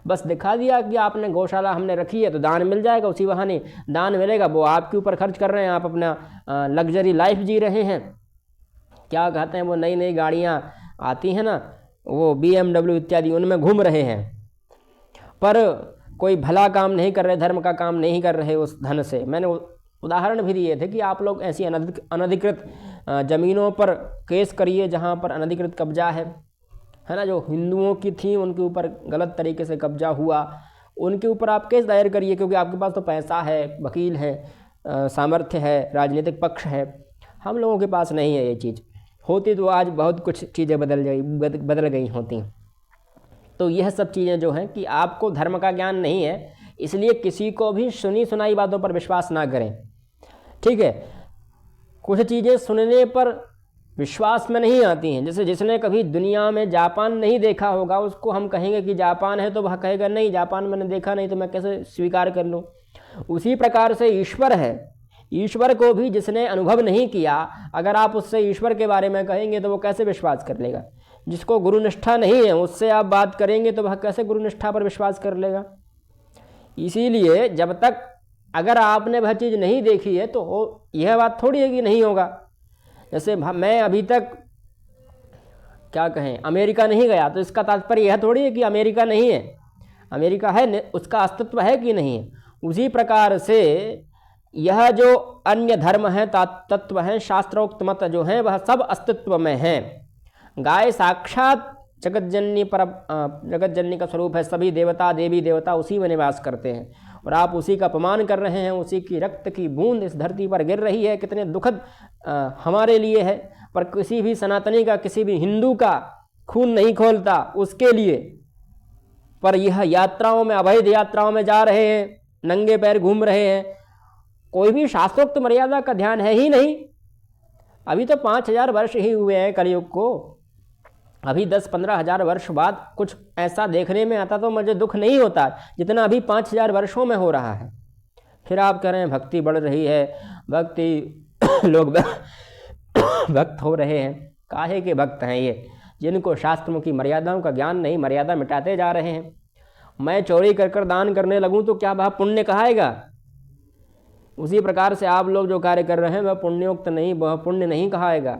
Speaker 1: बस दिखा दिया कि आपने गौशाला हमने रखी है तो दान मिल जाएगा, उसी बहाने दान मिलेगा, वो आपके ऊपर खर्च कर रहे हैं, आप अपना लग्जरी लाइफ जी रहे हैं। क्या कहते हैं वो नई नई गाड़ियाँ आती हैं ना, वो BMW इत्यादि, उनमें घूम रहे हैं, पर कोई भला काम नहीं कर रहे, धर्म का काम नहीं कर रहे उस धन से। मैंने उदाहरण भी दिए थे कि आप लोग ऐसी अनधिकृत ज़मीनों पर केस करिए जहाँ पर अनधिकृत कब्जा है ना, जो हिंदुओं की थी उनके ऊपर गलत तरीके से कब्जा हुआ, उनके ऊपर आप केस दायर करिए, क्योंकि आपके पास तो पैसा है, वकील है, सामर्थ्य है, राजनीतिक पक्ष है। हम लोगों के पास नहीं है ये चीज़, होती तो आज बहुत कुछ चीज़ें बदल गई होती। तो यह सब चीज़ें जो हैं कि आपको धर्म का ज्ञान नहीं है, इसलिए किसी को भी सुनी सुनाई बातों पर विश्वास ना करें, ठीक है। कुछ चीज़ें सुनने पर विश्वास में नहीं आती हैं। जैसे जिसने कभी दुनिया में जापान नहीं देखा होगा, उसको हम कहेंगे कि जापान है, तो वह कहेगा नहीं जापान मैंने देखा नहीं, तो मैं कैसे स्वीकार कर लूँ। उसी प्रकार से ईश्वर है, ईश्वर को भी जिसने अनुभव नहीं किया, अगर आप उससे ईश्वर के बारे में कहेंगे तो वो कैसे विश्वास कर लेगा। जिसको गुरुनिष्ठा नहीं है उससे आप बात करेंगे तो वह कैसे गुरुनिष्ठा पर विश्वास कर लेगा। इसीलिए जब तक अगर आपने वह चीज़ नहीं देखी है तो यह बात थोड़ी है कि नहीं होगा। जैसे मैं अभी तक क्या कहें अमेरिका नहीं गया, तो इसका तात्पर्य यह थोड़ी है कि अमेरिका नहीं है, अमेरिका है, उसका अस्तित्व है कि नहीं है। उसी प्रकार से यह जो अन्य धर्म है, तत्व हैं, शास्त्रोक्त मत जो हैं, वह सब अस्तित्व में हैं। गाय साक्षात जगतजननी जगतजननी का स्वरूप है। सभी देवता देवी देवता उसी में निवास करते हैं और आप उसी का अपमान कर रहे हैं। उसी की रक्त की बूंद इस धरती पर गिर रही है, कितने दुखद हमारे लिए है, पर किसी भी सनातनी का, किसी भी हिंदू का खून नहीं खोलता उसके लिए। पर यह यात्राओं में, अवैध यात्राओं में जा रहे हैं, नंगे पैर घूम रहे हैं, कोई भी शास्त्रोक्त मर्यादा का ध्यान है ही नहीं। अभी तो 5000 वर्ष ही हुए हैं कलयुग को, अभी 10-15 हज़ार वर्ष बाद कुछ ऐसा देखने में आता तो मुझे दुख नहीं होता जितना अभी 5000 वर्षों में हो रहा है। फिर आप कह रहे हैं भक्ति बढ़ रही है, भक्ति लोग भक्त हो रहे हैं। काहे के भक्त हैं ये? जिनको शास्त्रों की मर्यादाओं का ज्ञान नहीं, मर्यादा मिटाते जा रहे हैं। मैं चोरी कर दान करने लगूं तो क्या वह पुण्य कहाएगा? उसी प्रकार से आप लोग जो कार्य कर रहे हैं वह पुण्योक्त नहीं, वह पुण्य नहीं कहाएगा।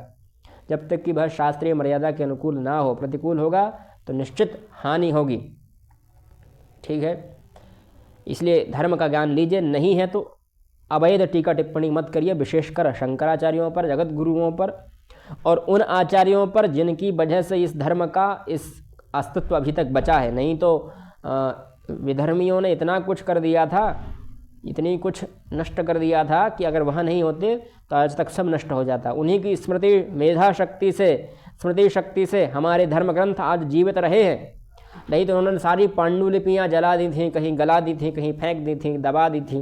Speaker 1: जब तक कि वह शास्त्रीय मर्यादा के अनुकूल ना हो, प्रतिकूल होगा तो निश्चित हानि होगी, ठीक है। इसलिए धर्म का ज्ञान लीजिए, नहीं है तो अवैध टीका टिप्पणी मत करिए, विशेषकर शंकराचार्यों पर, जगत गुरुओं पर और उन आचार्यों पर जिनकी वजह से इस धर्म का, इस अस्तित्व अभी तक बचा है। नहीं तो विधर्मियों ने इतना कुछ कर दिया था, इतनी कुछ नष्ट कर दिया था कि अगर वह नहीं होते तो आज तक सब नष्ट हो जाता। उन्हीं की स्मृति मेधा शक्ति से, स्मृति शक्ति से हमारे धर्म ग्रंथ आज जीवित रहे हैं। नहीं तो उन्होंने सारी पांडुलिपियाँ जला दी थी, कहीं गला दी थी, कहीं फेंक दी थी, दबा दी थी,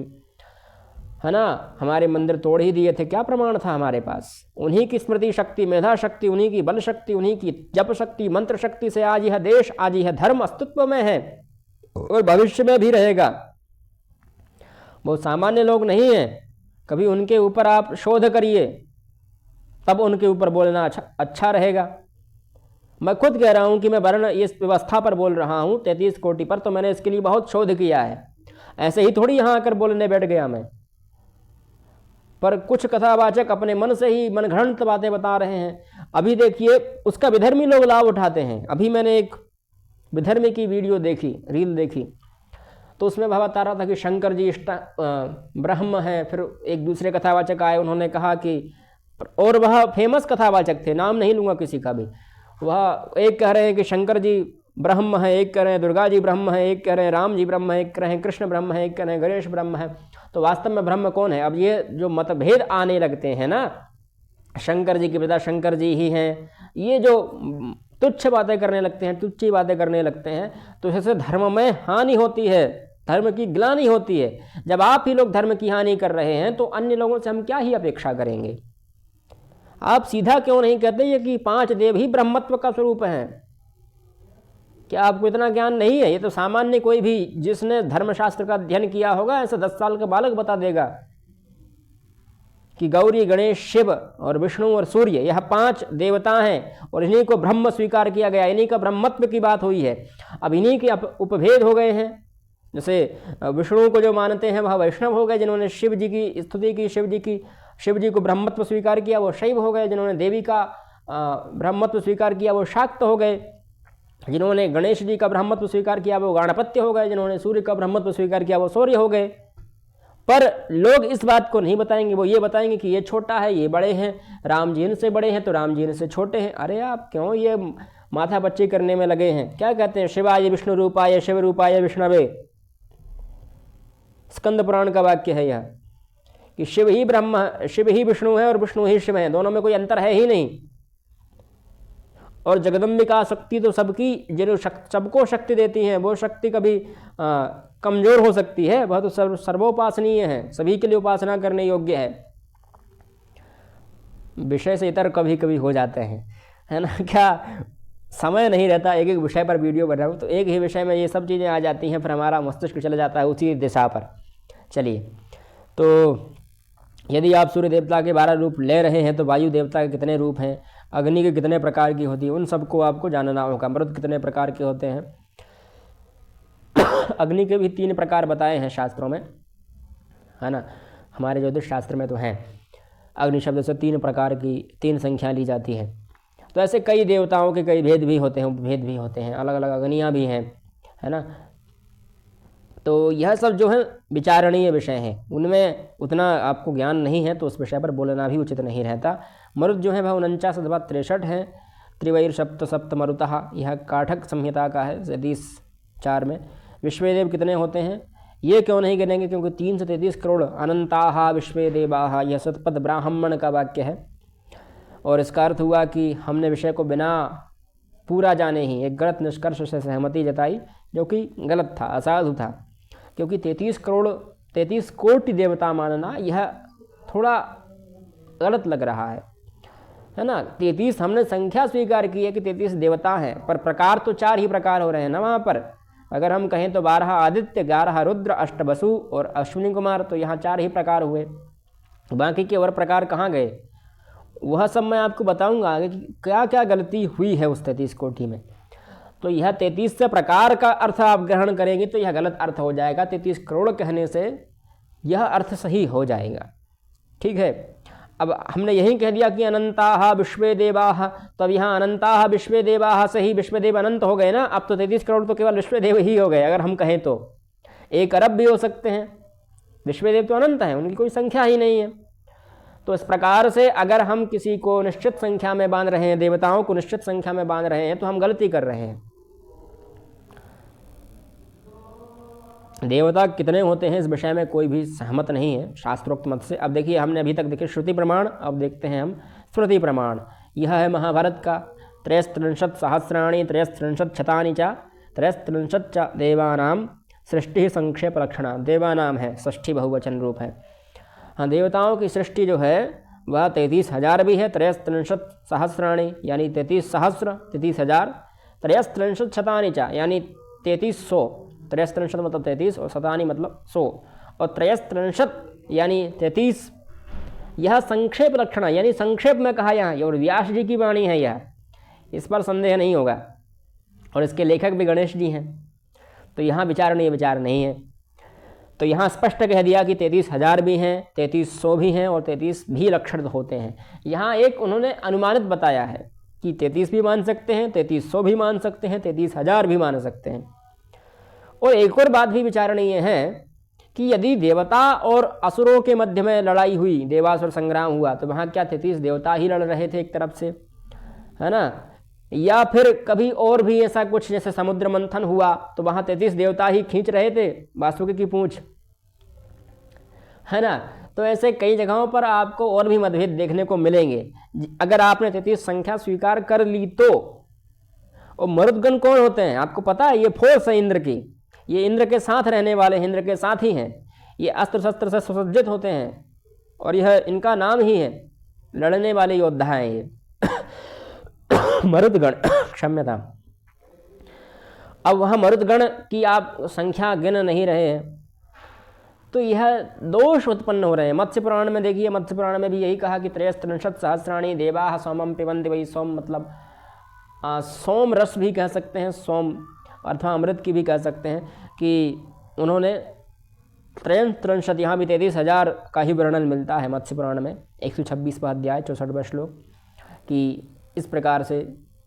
Speaker 1: है ना, हमारे मंदिर तोड़ ही दिए थे। क्या प्रमाण था हमारे पास? उन्हीं की स्मृति शक्ति, मेधा शक्ति, उन्हीं की बल शक्ति, उन्हीं की जप शक्ति, मंत्र शक्ति से आज यह देश, आज यह धर्म अस्तित्व में है और भविष्य में भी रहेगा। बहुत सामान्य लोग नहीं हैं। कभी उनके ऊपर आप शोध करिए, तब उनके ऊपर बोलना अच्छा रहेगा। मैं खुद कह रहा हूँ कि मैं वर्ण इस व्यवस्था पर बोल रहा हूँ, 33 कोटि पर, तो मैंने इसके लिए बहुत शोध किया है। ऐसे ही थोड़ी यहाँ आकर बोलने बैठ गया मैं। पर कुछ कथावाचक अपने मन से ही मनगढ़ंत बातें बता रहे हैं। अभी देखिए, उसका विधर्मी लोग लाभ उठाते हैं। अभी मैंने एक विधर्मी की वीडियो देखी, रील देखी, तो उसमें वह बता रहा था कि शंकर जी ब्रह्म हैं। फिर एक दूसरे कथावाचक आए, उन्होंने कहा कि, और वह फेमस कथावाचक थे, नाम नहीं लूँगा किसी का भी, वह एक कह रहे हैं कि शंकर जी ब्रह्म है, एक कह रहे हैं दुर्गा जी ब्रह्म है, एक कह रहे हैं राम जी ब्रह्म है, एक कह रहे हैं कृष्ण ब्रह्म है, एक कह रहे हैं गणेश ब्रह्म है। तो वास्तव में ब्रह्म कौन है? अब ये जो मतभेद आने लगते हैं ना, शंकर जी के पिता शंकर जी ही हैं, ये जो तुच्छ बातें करने लगते हैं, तुच्छी बातें करने लगते हैं, तो इससे धर्म में हानि होती है, धर्म की ग्लानि होती है। जब आप ही लोग धर्म की हानि कर रहे हैं तो अन्य लोगों से हम क्या ही अपेक्षा करेंगे? आप सीधा क्यों नहीं कहते ये कि 5 देव ही ब्रह्मत्व का स्वरूप हैं? क्या आपको इतना ज्ञान नहीं है? ये तो सामान्य कोई भी जिसने धर्मशास्त्र का अध्ययन किया होगा, ऐसा 10 साल का बालक बता देगा कि गौरी, गणेश, शिव और विष्णु और सूर्य, यह 5 देवता हैं और इन्हीं को ब्रह्म स्वीकार किया गया, इन्हीं का ब्रह्मत्व की बात हुई है। अब इन्हीं के उपभेद हो गए हैं। जैसे विष्णु को जो मानते हैं वह वैष्णव हो गए, जिन्होंने शिव जी की स्तुति की, शिव जी को ब्रह्मत्व स्वीकार किया वो शैव हो गए, जिन्होंने देवी का ब्रह्मत्व स्वीकार किया वो शाक्त हो गए, जिन्होंने गणेश जी का ब्रह्मत्व स्वीकार किया वो गाणपत्य हो गए, जिन्होंने सूर्य का ब्रह्मत्व स्वीकार किया वो सूर्य हो गए। पर लोग इस बात को नहीं बताएंगे, वो ये बताएंगे कि ये छोटा है, ये बड़े हैं, राम जी इनसे बड़े हैं तो राम जी इनसे छोटे हैं। अरे आप क्यों ये माथा पच्ची करने में लगे हैं? क्या कहते हैं? शिवाय विष्णु रूपाय शिव रूपाय विष्णवे, स्कंद पुराण का वाक्य है यह, कि शिव ही ब्रह्म, शिव ही विष्णु है और विष्णु ही शिव है, दोनों में कोई अंतर है ही नहीं। और जगदम्बिका शक्ति तो सबकी, जो सबको शक्ति देती हैं, वो शक्ति कभी कमजोर हो सकती है, वह तो सर्वोपासनीय है, सभी के लिए उपासना करने योग्य है। विषय से इतर कभी कभी हो जाते हैं, है ना, क्या समय नहीं रहता एक एक विषय पर वीडियो बनाऊं, तो एक ही विषय में ये सब चीज़ें आ जाती हैं, फिर हमारा मस्तिष्क चला जाता है उसी दिशा पर। चलिए, तो यदि आप सूर्य देवता के 12 रूप ले रहे हैं तो वायु देवता के कितने रूप हैं, अग्नि के कितने प्रकार की होती है, उन सबको आपको जानना होगा। मरुद कितने प्रकार के होते हैं, अग्नि के भी 3 प्रकार बताए हैं शास्त्रों में, है ना, हमारे ज्योतिष शास्त्र में तो हैं। अग्नि शब्द से 3 प्रकार की 3 संख्या ली जाती है। तो ऐसे कई देवताओं के कई भेद भी होते हैं, उपभेद भी होते हैं, अलग अलग अग्नियाँ भी हैं, है ना। तो यह सब जो है विचारणीय विषय हैं, उनमें उतना आपको ज्ञान नहीं है तो उस विषय पर बोलना भी उचित नहीं रहता। मरुद जो है वह 49 अथवा 63 है। त्रिवैर सप्त सप्त मरुतः, यह काठक संहिता का है 33-4 में। विश्वेदेव कितने होते हैं ये क्यों नहीं गिनेंगे, क्योंकि 3 से 33 करोड़ अनंताः विश्वेदेवाः, यह सतपथ ब्राह्मण का वाक्य है। और इसका अर्थ हुआ कि हमने विषय को बिना पूरा जाने ही एक गलत निष्कर्ष से सहमति जताई, जो कि गलत था, असाधु था। क्योंकि 33 कोटि देवता मानना यह थोड़ा गलत लग रहा है ना। 33 हमने संख्या स्वीकार की है कि 33 देवता हैं, पर प्रकार तो 4 ही प्रकार हो रहे हैं ना वहाँ पर। अगर हम कहें तो 12 आदित्य, 11 रुद्र, 8 वसु और अश्विनी कुमार, तो यहाँ 4 ही प्रकार हुए। बाकी के और प्रकार कहाँ गए, वह सब मैं आपको बताऊंगा आगे कि क्या क्या गलती हुई है उस 33 कोटि में। तो यह 33 से प्रकार का अर्थ आप ग्रहण करेंगे तो यह गलत अर्थ हो जाएगा। 33 करोड़ कहने से यह अर्थ सही हो जाएगा, ठीक है। अब हमने यही कह दिया कि अनंताः विश्वेदेवाः, तो अब यहाँ अनंताः विश्वेदेवाः से ही विश्वदेव अनंत हो गए ना। अब तो 33 करोड़ तो केवल विश्वदेव ही हो गए, अगर हम कहें तो 1 अरब भी हो सकते हैं। विश्वदेव तो अनंत हैं, उनकी कोई संख्या ही नहीं है। तो इस प्रकार से अगर हम किसी को निश्चित संख्या में बांध रहे हैं, देवताओं को निश्चित संख्या में बांध रहे हैं, तो हम गलती कर रहे हैं। देवता कितने होते हैं इस विषय में कोई भी सहमत नहीं है शास्त्रोक्त मत से। अब देखिए, हमने अभी तक देखे श्रुति प्रमाण, अब देखते हैं हम स्मृति प्रमाण। यह है महाभारत का 63 सहस्राणि 63 शतानि च 63 च देवानां सृष्टि संक्षेप लक्षणा। देवानाम है, षष्ठी बहुवचन रूप है। हाँ, देवताओं की सृष्टि जो है वह 33,000 भी है। 63 सहस्राणि यानी 33 सहस्र, 33,000। 63 शतानि च यानी 3300। 63 मतलब 33 और शतानि मतलब 100 और 63 यानी 33। यह संक्षेप लक्षण यानी संक्षेप में कहा यहाँ, और व्यास जी की वाणी है यह, इस पर संदेह नहीं होगा। और इसके लेखक भी गणेश जी हैं, तो यहाँ विचारणीय विचार नहीं है। तो यहाँ स्पष्ट कह दिया कि 33,000 भी हैं, 3300 भी हैं और 33 भी लक्षण होते हैं। यहाँ एक उन्होंने अनुमानित बताया है कि 33 भी मान सकते हैं, 3300 भी मान सकते हैं, 33,000 भी मान सकते हैं। और एक और बात भी विचारणीय है कि यदि देवता और असुरों के मध्य में लड़ाई हुई, देवासुर संग्राम हुआ, तो वहाँ क्या 33 देवता ही लड़ रहे थे एक तरफ से, है ना? या फिर कभी और भी ऐसा कुछ, जैसे समुद्र मंथन हुआ तो वहाँ 33 देवता ही खींच रहे थे वासुकी की पूंछ, है ना? तो ऐसे कई जगहों पर आपको और भी मतभेद देखने को मिलेंगे। अगर आपने 33 संख्या स्वीकार कर ली तो। और मरुदगण कौन होते हैं आपको पता है? ये फोर्स है इंद्र की, ये इंद्र के साथ रहने वाले, इंद्र के साथ ही हैं। ये अस्त्र शस्त्र से सुसज्जित होते हैं और यह इनका नाम ही है, लड़ने वाले योद्धा हैं ये मरुदगण। क्षम्यता। अब वह मरुदगण की आप संख्या गिन नहीं रहे हैं, तो यह दोष उत्पन्न हो रहे हैं। मत्स्य पुराण में देखिए, मत्स्य पुराण में भी यही कहा कि 63 सहस्राणि देवाः सोमम पिबन्ति। वही सोम मतलब सोम रस भी कह सकते हैं, सोम अथवा अमृत की भी कह सकते हैं, कि उन्होंने 63, यहाँ भी 33,000 का ही वर्णन मिलता है मत्स्य पुराण में, 126वां अध्याय 64वां श्लोक, कि इस प्रकार से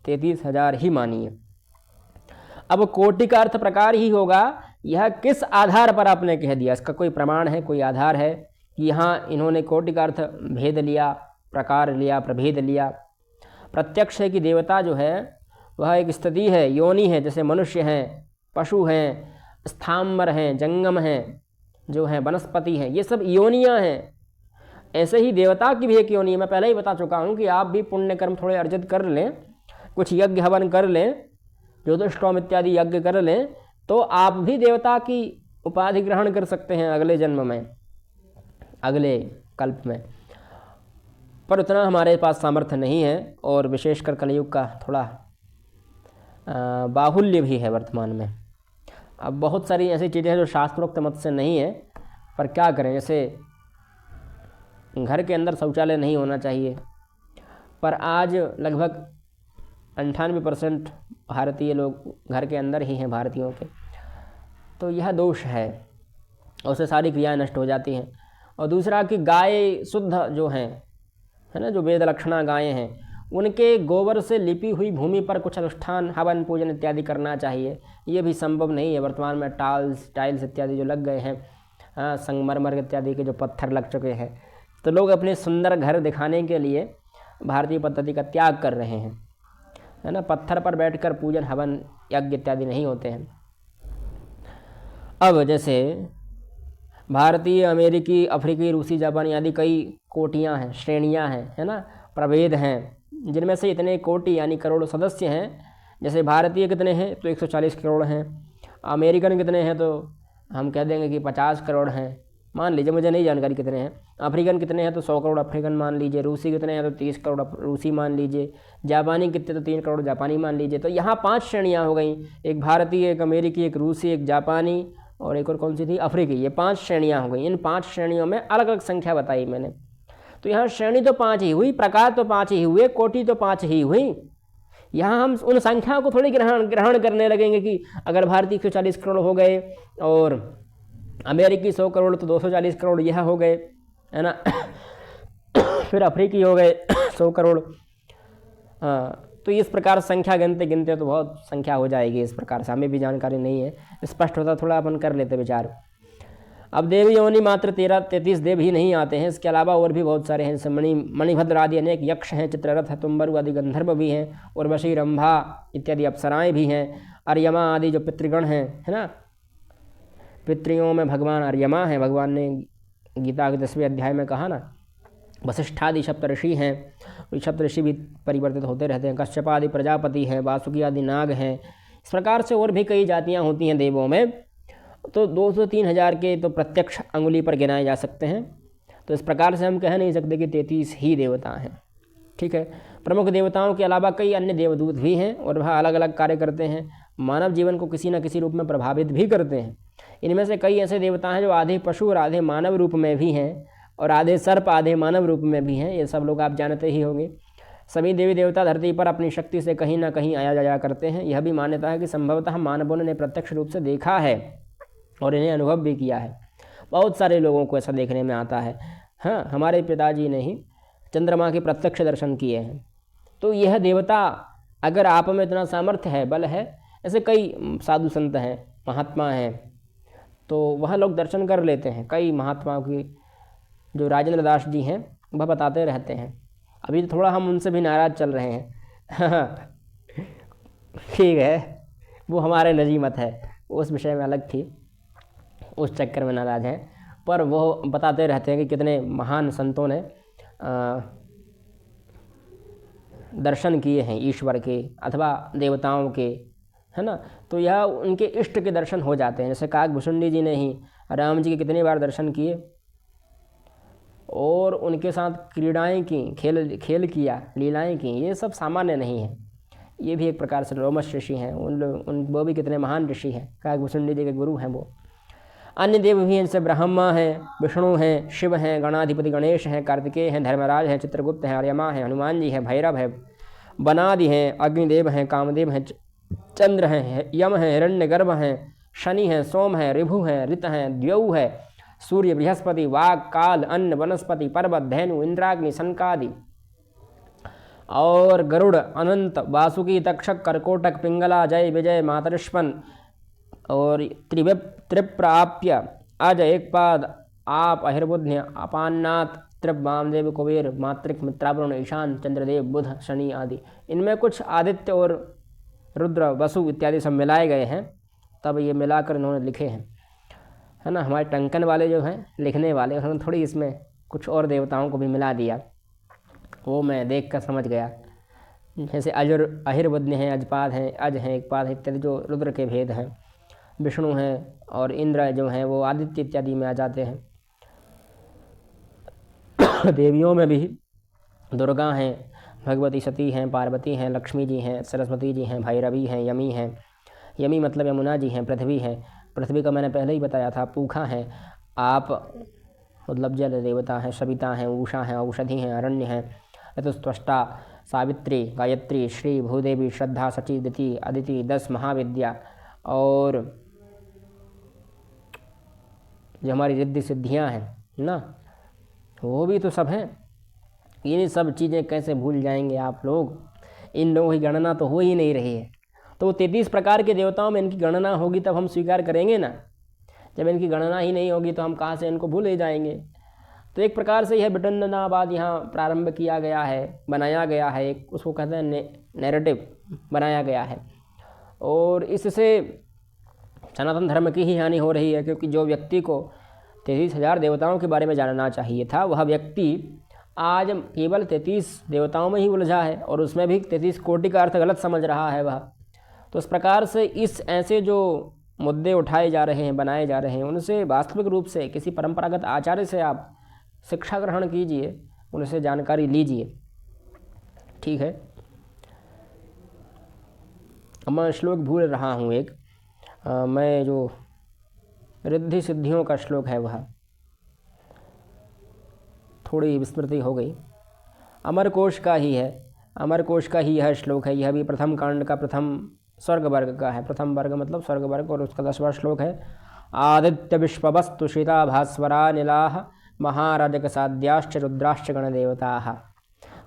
Speaker 1: 33,000 ही मानिए। अब कोटि का अर्थ प्रकार ही होगा। यह किस आधार पर आपने कह दिया? इसका कोई प्रमाण है, कोई आधार है कि यहाँ इन्होंने कोटि का अर्थ भेद लिया, प्रकार लिया, प्रभेद लिया? प्रत्यक्ष है कि देवता जो है वह एक स्थिति है, योनि है, जैसे मनुष्य हैं, पशु हैं, स्थाम्बर हैं, जंगम हैं, जो हैं वनस्पति हैं, ये सब योनियाँ हैं। ऐसे ही देवता की भी एक योनि है। मैं पहले ही बता चुका हूँ कि आप भी पुण्य कर्म थोड़े अर्जित कर लें, कुछ यज्ञ हवन कर लें, ज्योतिष्टोम इत्यादि यज्ञ कर लें, तो आप भी देवता की उपाधि ग्रहण कर सकते हैं अगले जन्म में, अगले कल्प में। पर उतना हमारे पास सामर्थ्य नहीं है, और विशेषकर कलयुग का थोड़ा बाहुल्य भी है वर्तमान में। अब बहुत सारी ऐसी चीज़ें हैं जो शास्त्रोक्त मत से नहीं है, पर क्या करें? जैसे घर के अंदर शौचालय नहीं होना चाहिए, पर आज लगभग 98% भारतीय लोग घर के अंदर ही हैं, भारतीयों के। तो यह दोष है, उससे सारी क्रियाएं नष्ट हो जाती हैं। और दूसरा कि गाय शुद्ध जो हैं, है ना, जो वेद लक्षणा गायें हैं, उनके गोबर से लिपी हुई भूमि पर कुछ अनुष्ठान, हवन, पूजन इत्यादि करना चाहिए। ये भी संभव नहीं है वर्तमान में। टाइल्स इत्यादि जो लग गए हैं, संगमरमर इत्यादि के जो पत्थर लग चुके हैं, तो लोग अपने सुंदर घर दिखाने के लिए भारतीय पद्धति का त्याग कर रहे हैं, है ना। पत्थर पर बैठकर पूजन, हवन, यज्ञ इत्यादि नहीं होते हैं। अब जैसे भारतीय, अमेरिकी, अफ्रीकी, रूसी, जापानी आदि कई कोटियाँ हैं, श्रेणियाँ हैं, है ना, प्रभेद हैं, जिनमें से इतने कोटि यानी करोड़ सदस्य हैं। जैसे भारतीय कितने हैं तो 140 करोड़ हैं, अमेरिकन कितने हैं तो हम कह देंगे कि 50 करोड़ हैं, मान लीजिए, मुझे नहीं जानकारी कितने हैं। अफ्रीकन कितने हैं तो 100 करोड़ अफ्रीकन मान लीजिए। रूसी कितने हैं तो 30 करोड़ रूसी मान लीजिए। जापानी कितने तो 3 करोड़ जापानी मान लीजिए। तो यहाँ 5 श्रेणियाँ हो गई, एक भारतीय, एक अमेरिकी, एक रूसी, एक जापानी, और एक और कौन सी थी, अफ्रीकी। ये 5 श्रेणियाँ हो गई। इन 5 श्रेणियों में अलग अलग संख्या बताई मैंने। तो यहाँ श्रेणी तो 5 ही हुई, प्रकार तो 5 ही हुए, कोटि तो 5 ही हुई। यहाँ हम उन संख्याओं को थोड़ी ग्रहण करने लगेंगे कि अगर भारतीय 140 करोड़ हो गए और अमेरिकी 100 करोड़ तो 240 करोड़ यह हो गए, है ना। फिर अफ्रीकी हो गए 100 करोड़। हाँ, तो इस प्रकार संख्या गिनते गिनते तो बहुत संख्या हो जाएगी। इस प्रकार से हमें भी जानकारी नहीं है, स्पष्ट होता थोड़ा अपन कर लेते विचार। अब देव योनि मात्र 33 देव ही नहीं आते हैं, इसके अलावा और भी बहुत सारे हैं। जैसे मणिभद्र आदि अनेक यक्ष हैं, चित्ररथ है, तुम्बरु आदि गंधर्व भी हैं, उर्वशी, रंभा इत्यादि अप्सराएं भी हैं, अर्यमा आदि जो पितृगण हैं, है ना। पितृयों में भगवान अर्यमा हैं, भगवान ने गीता के 10वें अध्याय में कहा ना। वशिष्ठादि सप्तऋषि हैं, सप्तऋषि भी परिवर्तित होते रहते हैं। कश्यपादि प्रजापति हैं, वासुकी आदि नाग हैं। इस प्रकार से और भी कई जातियाँ होती हैं देवों में। तो 200-3 हज़ार के तो प्रत्यक्ष अंगुली पर गिनाए जा सकते हैं। तो इस प्रकार से हम कह नहीं सकते कि 33 ही देवता हैं। ठीक है। प्रमुख देवताओं के अलावा कई अन्य देवदूत भी हैं और वह अलग अलग कार्य करते हैं, मानव जीवन को किसी न किसी रूप में प्रभावित भी करते हैं। इनमें से कई ऐसे देवता हैं जो आधे पशु और आधे मानव रूप में भी हैं, और आधे सर्प आधे मानव रूप में भी हैं। ये सब लोग आप जानते ही होंगे। सभी देवी देवता धरती पर अपनी शक्ति से कहीं ना कहीं आया जाया करते हैं। यह भी मान्यता है कि संभवतः मानवों ने प्रत्यक्ष रूप से देखा है और इन्हें अनुभव भी किया है। बहुत सारे लोगों को ऐसा देखने में आता है। हाँ, हमारे पिताजी ने ही चंद्रमा के प्रत्यक्ष दर्शन किए हैं। तो यह देवता, अगर आप में इतना सामर्थ्य है, बल है, ऐसे कई साधु संत हैं, महात्मा हैं, तो वह लोग दर्शन कर लेते हैं। कई महात्माओं की, जो राजेंद्र दास जी हैं, वह बताते रहते हैं। अभी तो थोड़ा हम उनसे भी नाराज़ चल रहे हैं। ठीक है, वो हमारे नजी मत है, उस विषय में अलग थी, उस चक्कर में नाराज़ हैं। पर वो बताते रहते हैं कि कितने महान संतों ने दर्शन किए हैं ईश्वर के अथवा देवताओं के, है ना। तो यह उनके इष्ट के दर्शन हो जाते हैं। जैसे काकभूषुंडी जी ने ही राम जी के कितनी बार दर्शन किए और उनके साथ क्रीड़ाएं की, खेल किया, लीलाएं की। ये सब सामान्य नहीं है, ये भी एक प्रकार से रोमस ऋषि हैं। वो भी कितने महान ऋषि हैं, काकभूषुंडी जी के गुरु हैं वो। अन्य देव भी हैं, जैसे ब्रह्मा हैं, विष्णु हैं, शिव हैं, गणाधिपति गणेश हैं, कार्तिकेय हैं, धर्मराज हैं, चित्रगुप्त हैं, आर्यमा हैं, हनुमान जी हैं, भैरव हैं, बनादि हैं, अग्निदेव हैं, कामदेव हैं, चंद्र हैं, यम हैं, हिरण्यगर्भ हैं, शनि हैं, सोम हैं, ऋभु हैं, ऋत हैं, द्यौ है, सूर्य, बृहस्पति, वाग, काल, अन्न, वनस्पति, पर्वत, धैनु, इंद्राग्नि, सनकादि और गरुड़, अनंत, वासुकी, तक्षक, कर्कोटक, पिंगला, जय, विजय, मातरिष्पन और त्रिप्राप्य, अज, एकपाद, आप, अहिर्बुध्य, अपान्नात, त्रिप, वामदेव, कुबेर, मातृक, मित्रावरुण, ईशान, चंद्रदेव, बुध, शनि आदि। इनमें कुछ आदित्य और रुद्र, वसु इत्यादि सब मिलाए गए हैं, तब ये मिलाकर इन्होंने लिखे हैं, है ना। हमारे टंकन वाले जो हैं लिखने वाले, उन्होंने थोड़ी इसमें कुछ और देवताओं को भी मिला दिया, वो मैं देख कर समझ गया। जैसे अहिर्बुध्य हैं, अजपाद हैं, अज हैं, एकपाद हैं इत्यादि जो रुद्र के भेद हैं। विष्णु हैं और इंद्र जो हैं वो आदित्य इत्यादि में आ जाते हैं। देवियों में भी दुर्गा हैं, भगवती सती हैं, पार्वती हैं, लक्ष्मी जी हैं, सरस्वती जी हैं, भैरवी हैं, यमी हैं, यमी मतलब यमुना जी हैं, पृथ्वी हैं, पृथ्वी का मैंने पहले ही बताया था, पूखा हैं, आप मतलब जल देवता हैं, सविता हैं, उषा हैं, औषधि हैं, अरण्य हैं, ऋतुस्त्वष्टा, सावित्री, गायत्री, श्री, भूदेवी, श्रद्धा, सची, दिति, अदिति, 10 महाविद्या और जो हमारी रिद्धि सिद्धियाँ हैं ना, वो भी तो सब हैं। ये सब चीज़ें कैसे भूल जाएंगे आप लोग, इन लोगों की गणना तो हो ही नहीं रही है। तो 33 प्रकार के देवताओं में इनकी गणना होगी तब हम स्वीकार करेंगे ना। जब इनकी गणना ही नहीं होगी तो हम कहाँ से इनको भूल ही जाएंगे। तो एक प्रकार से यह विडंबनावाद यहाँ प्रारंभ किया गया है, बनाया गया है, एक उसको कहते हैं नैरेटिव बनाया गया है। और इससे सनातन धर्म की ही हानि हो रही है, क्योंकि जो व्यक्ति को 33,000 देवताओं के बारे में जानना चाहिए था, वह व्यक्ति आज केवल 33 देवताओं में ही उलझा है और उसमें भी 33 कोटि का अर्थ गलत समझ रहा है वह। तो इस प्रकार से इस ऐसे जो मुद्दे उठाए जा रहे हैं, बनाए जा रहे हैं, उनसे वास्तविक रूप से किसी परंपरागत आचार्य से आप शिक्षा ग्रहण कीजिए, उनसे जानकारी लीजिए। ठीक है। अब मैं श्लोक भूल रहा हूँ एक, मैं जो रिद्धि सिद्धियों का श्लोक है वह थोड़ी विस्मृति हो गई। अमरकोश का ही है, अमरकोश का ही यह श्लोक है। यह भी प्रथम कांड का प्रथम स्वर्ग वर्ग का है। प्रथम वर्ग मतलब स्वर्ग वर्ग, और उसका 10वां श्लोक है। आदित्य विश्ववस्तु शिता भास्वरा नीलाः महाराजक साध्याश्च रुद्राश्च गणदेवताः।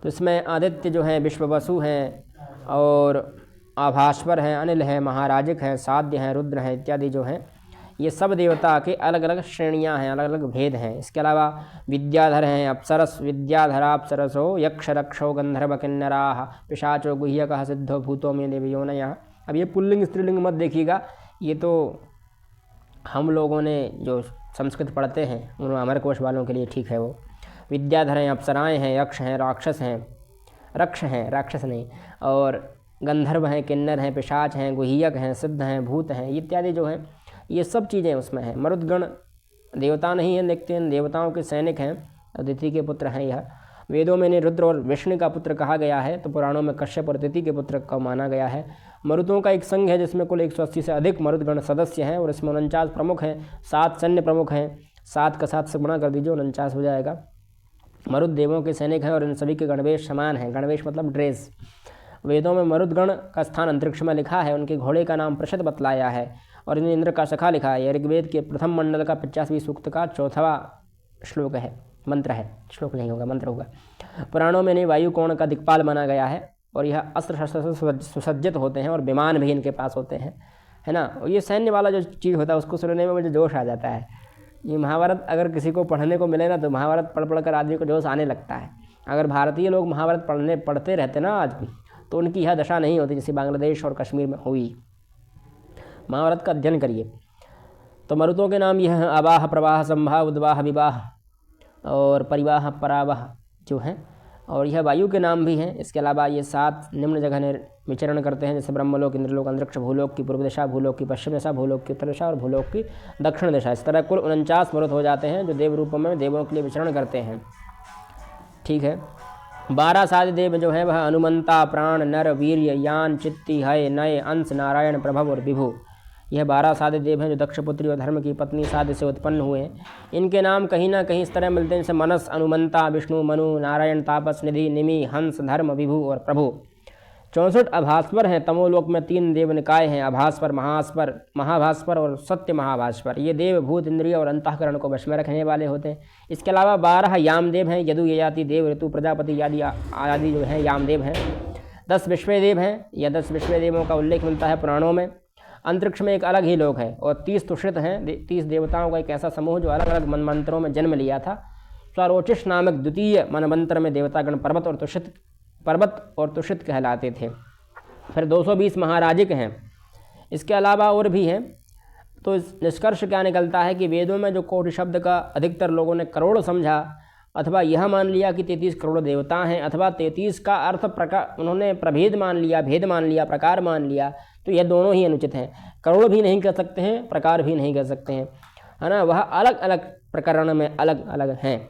Speaker 1: तो इसमें आदित्य जो हैं विश्ववसु हैं और आभास्वर हैं, अनिल हैं, महाराजक हैं, साध्य हैं, रुद्र हैं इत्यादि जो हैं, ये सब देवता के अलग अलग श्रेणियां हैं, अलग अलग भेद हैं। इसके अलावा विद्याधर हैं, अप्सरस, विद्याधराप्सरसो, यक्ष रक्षो गंधर्व किन्नराः पिशाचो गुह्यकः सिद्धो भूतो में देवयोनयः। अब ये पुल्लिंग स्त्रीलिंग मत देखिएगा, ये तो हम लोगों ने जो संस्कृत पढ़ते हैं उन अमरकोश वालों के लिए ठीक है वो। विद्याधर हैं, अप्सराएं हैं, यक्ष हैं, राक्षस हैं, रक्ष हैं, राक्षस नहीं, और गंधर्व हैं, किन्नर हैं, पिशाच हैं, गुहियक हैं, सिद्ध हैं, भूत हैं, इत्यादि जो हैं ये सब चीज़ें उसमें हैं। मरुदगण देवता नहीं हैं, लेकिन देवताओं के सैनिक हैं, अदिति के पुत्र हैं। यह वेदों में इन्हें रुद्र और विष्णु का पुत्र कहा गया है, तो पुराणों में कश्यप और अदिति के पुत्र का माना गया है। मरुदों का एक संघ है जिसमें कुल 180 से अधिक मरुदगण सदस्य हैं, और इसमें 49 प्रमुख हैं, 7 सैन्य प्रमुख हैं। 7 का 7 से गुणा कर दीजिए, 49 हो जाएगा। मरुद देवों के सैनिक हैं और इन सभी के गणवेश समान हैं। गणवेश मतलब ड्रेस। वेदों में मरुदगण का स्थान अंतरिक्ष में लिखा है। उनके घोड़े का नाम प्रशद बतलाया है और इन्हें इंद्र का सखा लिखा है। यह ऋग्वेद के प्रथम मंडल का 85वें सूक्त का 4वां श्लोक है, मंत्र है, श्लोक नहीं होगा, मंत्र होगा। पुराणों में इन्हें वायुकोण का दिक्पाल माना गया है और यह अस्त्र शस्त्र से सुसज्जित होते हैं और विमान भी इनके पास होते हैं, है ना। और ये सैन्य वाला जो चीज़ होता है उसको सुनने में मुझे जोश आ जाता है। ये महाभारत अगर किसी को पढ़ने को मिले ना तो महाभारत पढ़ कर आदमी को जोश आने लगता है। अगर भारतीय लोग महाभारत पढ़ते रहते ना आज, तो उनकी यह दशा नहीं होती जैसे बांग्लादेश और कश्मीर में हुई। महाभारत का अध्ययन करिए। तो मरुतों के नाम यह हैं अवाह, प्रवाह, संवाह, उद्वाह, विवाह और परिवाह, परावाह जो हैं, और यह वायु के नाम भी हैं। इसके अलावा ये 7 निम्न जगह विचरण करते हैं, जैसे ब्रह्मलोक, इंद्रलोक, अंतरिक्ष, भूलोक की पूर्व दिशा, भूलोक की पश्चिम दिशा, भूलोक की उत्तर दिशा और भूलोक की दक्षिण दिशा। इस तरह कुल 49 मरुत हो जाते हैं जो देव रूपों में देवों के लिए विचरण करते हैं। ठीक है। 12 साधि देव जो हैं वह हनुमंता, प्राण, नर, वीर्य, यान, चित्ती, हय, नय, अंश, नारायण, प्रभव और विभु। यह 12 साधि देव हैं जो दक्षपुत्री और धर्म की पत्नी साधि से उत्पन्न हुए हैं। इनके नाम कहीं ना कहीं इस तरह मिलते हैं जैसे मनस, हनुमंता, विष्णु, मनु, नारायण, तापस, निधि, निमि, हंस, धर्म, विभु और प्रभु। 64 अभास्वर हैं। तमोलोक में 3 देव निकाय हैं, अभास्वर, महास्वर, महाभास्वर और सत्य महाभास्वर। ये देव भूत, इंद्रिय और अंतःकरण को वश में रखने वाले होते हैं। इसके अलावा 12 यामदेव हैं, यदु, ययाति, देव, ऋतु, प्रजापति आदि जो हैं यामदेव हैं। 10 विश्वदेव हैं। यह 10 विश्वदेवों का उल्लेख मिलता है पुराणों में। अंतरिक्ष में एक अलग ही लोक है और 30 तुषित हैं। 30 देवताओं का एक ऐसा समूह जो अलग अलग मनमंत्रों में जन्म लिया था। स्वरोचिष नामक द्वितीय मनमंत्र में देवतागण पर्वत और तुषित कहलाते थे। फिर 220 महाराजिक हैं। इसके अलावा और भी हैं। तो इस निष्कर्ष क्या निकलता है कि वेदों में जो कोटि शब्द का अधिकतर लोगों ने करोड़ समझा, अथवा यह मान लिया कि 33 करोड़ देवता हैं, अथवा 33 का अर्थ प्रकार उन्होंने प्रभेद मान लिया, भेद मान लिया, प्रकार मान लिया, तो यह दोनों ही अनुचित हैं। करोड़ भी नहीं कह सकते हैं, प्रकार भी नहीं कह सकते हैं, है ना। वह अलग अलग प्रकरण में अलग अलग हैं।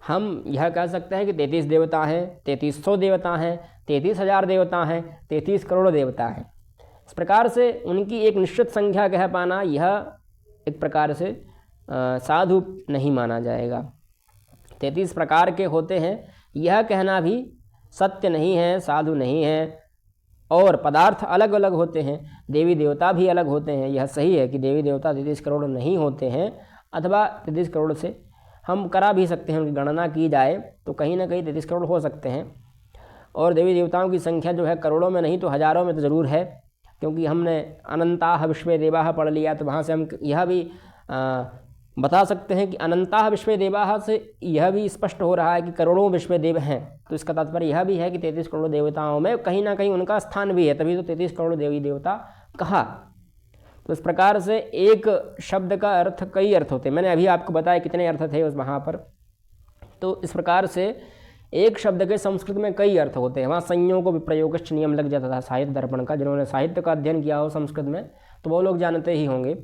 Speaker 1: हम यह कह सकते हैं कि 33 देवता हैं, 3300 देवता हैं, 33,000 देवता हैं, 33 करोड़ देवता हैं। इस प्रकार से उनकी एक निश्चित संख्या कह पाना यह एक प्रकार से साधु नहीं माना जाएगा। 33 प्रकार के होते हैं, यह कहना भी सत्य नहीं है, साधु नहीं है। और पदार्थ अलग अलग होते हैं, देवी देवता भी अलग होते हैं। यह सही है कि देवी देवता 33 करोड़ नहीं होते हैं, अथवा 33 करोड़ से हम करा भी सकते हैं, उनकी गणना की जाए तो कहीं ना कहीं 33 करोड़ हो सकते हैं। और देवी देवताओं की संख्या जो है करोड़ों में नहीं तो हजारों में तो ज़रूर है, क्योंकि हमने अनंताः विश्वे देवाः पढ़ लिया, तो वहाँ से हम यह भी बता सकते हैं कि अनंताः विश्वे देवाः से यह भी स्पष्ट हो रहा है कि करोड़ों विश्व देव हैं। तो इसका तात्पर्य यह भी है कि 33 करोड़ देवताओं में कहीं ना कहीं उनका स्थान भी है, तभी तो 33 करोड़ देवी देवता कहा। तो इस प्रकार से एक शब्द का अर्थ कई अर्थ होते हैं। मैंने अभी आपको बताया कितने अर्थ थे उस वहाँ पर। तो इस प्रकार से एक शब्द के संस्कृत में कई अर्थ होते हैं। वहाँ संयोग को विप्रयोगश्च नियम लग जाता था साहित्य दर्पण का। जिन्होंने साहित्य का अध्ययन किया हो संस्कृत में तो वो लोग जानते ही होंगे।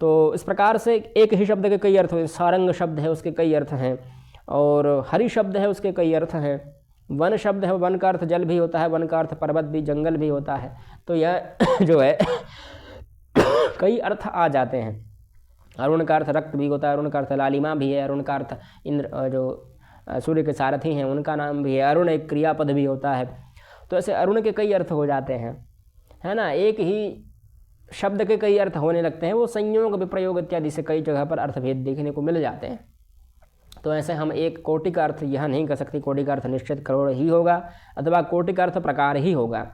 Speaker 1: तो इस प्रकार से एक ही शब्द के कई अर्थ होते हैं। सारंग शब्द है उसके कई अर्थ हैं, और हरि शब्द है उसके कई अर्थ हैं। वन शब्द है, वन का अर्थ जल भी होता है, वन का अर्थ पर्वत भी, जंगल भी होता है। तो यह जो है कई अर्थ आ जाते हैं। अरुण का अर्थ रक्त भी होता है, अरुण का अर्थ लालिमा भी है, अरुण का अर्थ इंद्र जो सूर्य के सारथी हैं उनका नाम भी है, अरुण एक क्रियापद भी होता है। तो ऐसे अरुण के कई अर्थ हो जाते हैं, है ना। एक ही शब्द के कई अर्थ होने लगते हैं, वो संयोग विप्रयोग इत्यादि से कई जगह पर अर्थभेद देखने को मिल जाते हैं। तो ऐसे हम एक कोटि का अर्थ यह नहीं कर सकते कोटि का अर्थ निश्चित करोड़ ही होगा, अथवा कोटि का अर्थ प्रकार ही होगा।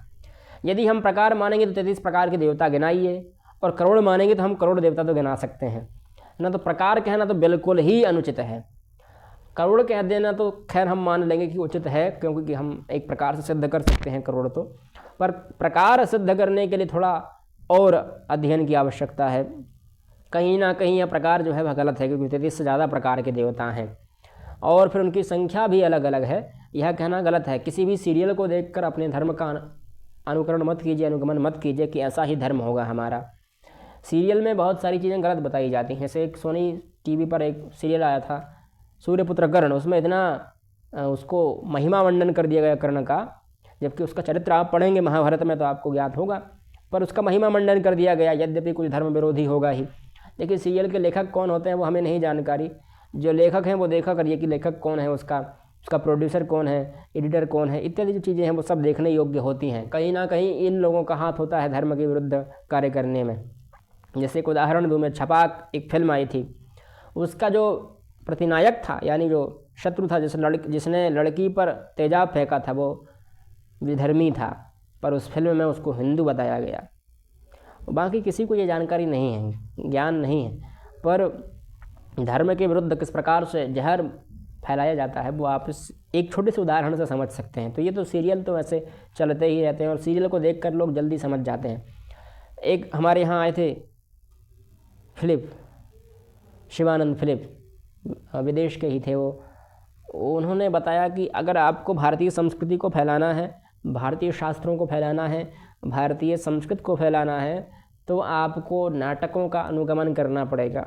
Speaker 1: यदि हम प्रकार मानेंगे तो 33 प्रकार के देवता गिनाइए, और करोड़ मानेंगे तो हम करोड़ देवता तो गिना सकते हैं ना। तो प्रकार कहना तो बिल्कुल ही अनुचित है। करोड़ कह देना तो खैर हम मान लेंगे कि उचित है, क्योंकि हम एक प्रकार से सिद्ध कर सकते हैं करोड़ तो। पर प्रकार सिद्ध करने के लिए थोड़ा और अध्ययन की आवश्यकता है। कहीं ना कहीं यह प्रकार जो है वह गलत है, क्योंकि 33 से ज़्यादा प्रकार के देवता हैं और फिर उनकी संख्या भी अलग अलग है। यह कहना गलत है। किसी भी सीरियल को देखकर अपने धर्म का अनुकरण मत कीजिए, अनुगमन मत कीजिए कि ऐसा ही धर्म होगा हमारा। सीरियल में बहुत सारी चीज़ें गलत बताई जाती हैं। जैसे एक सोनी टीवी पर एक सीरियल आया था सूर्यपुत्र कर्ण, उसमें इतना उसको महिमा मंडन कर दिया गया कर्ण का, जबकि उसका चरित्र आप पढ़ेंगे महाभारत में तो आपको ज्ञात होगा, पर उसका महिमा मंडन कर दिया गया, यद्यपि कुछ धर्म विरोधी होगा ही। लेकिन सीरियल के लेखक कौन होते हैं वो हमें नहीं जानकारी। जो लेखक हैं वो देखा करिए कि लेखक कौन है, उसका प्रोड्यूसर कौन है, एडिटर कौन है, इत्यादि जो चीज़ें हैं वो सब देखने योग्य होती हैं। कहीं ना कहीं इन लोगों का हाथ होता है धर्म के विरुद्ध कार्य करने में। जैसे एक उदाहरण दूँ मैं, छपाक एक फिल्म आई थी, उसका जो प्रतिनायक था यानी जो शत्रु था, जिसने लड़की पर तेजाब फेंका था, वो विधर्मी था, पर उस फिल्म में उसको हिंदू बताया गया। बाकी किसी को ये जानकारी नहीं है, ज्ञान नहीं है, पर धर्म के विरुद्ध किस प्रकार से जहर फैलाया जाता है वो आप इस एक छोटे से उदाहरण से समझ सकते हैं। तो ये तो सीरियल तो वैसे चलते ही रहते हैं और सीरियल को देखकर लोग जल्दी समझ जाते हैं। एक हमारे यहाँ आए थे फिलिप, शिवानंद फिलिप, विदेश के ही थे वो। उन्होंने बताया कि अगर आपको भारतीय संस्कृति को फैलाना है, भारतीय शास्त्रों को फैलाना है, भारतीय संस्कृत को फैलाना है, तो आपको नाटकों का अनुगमन करना पड़ेगा।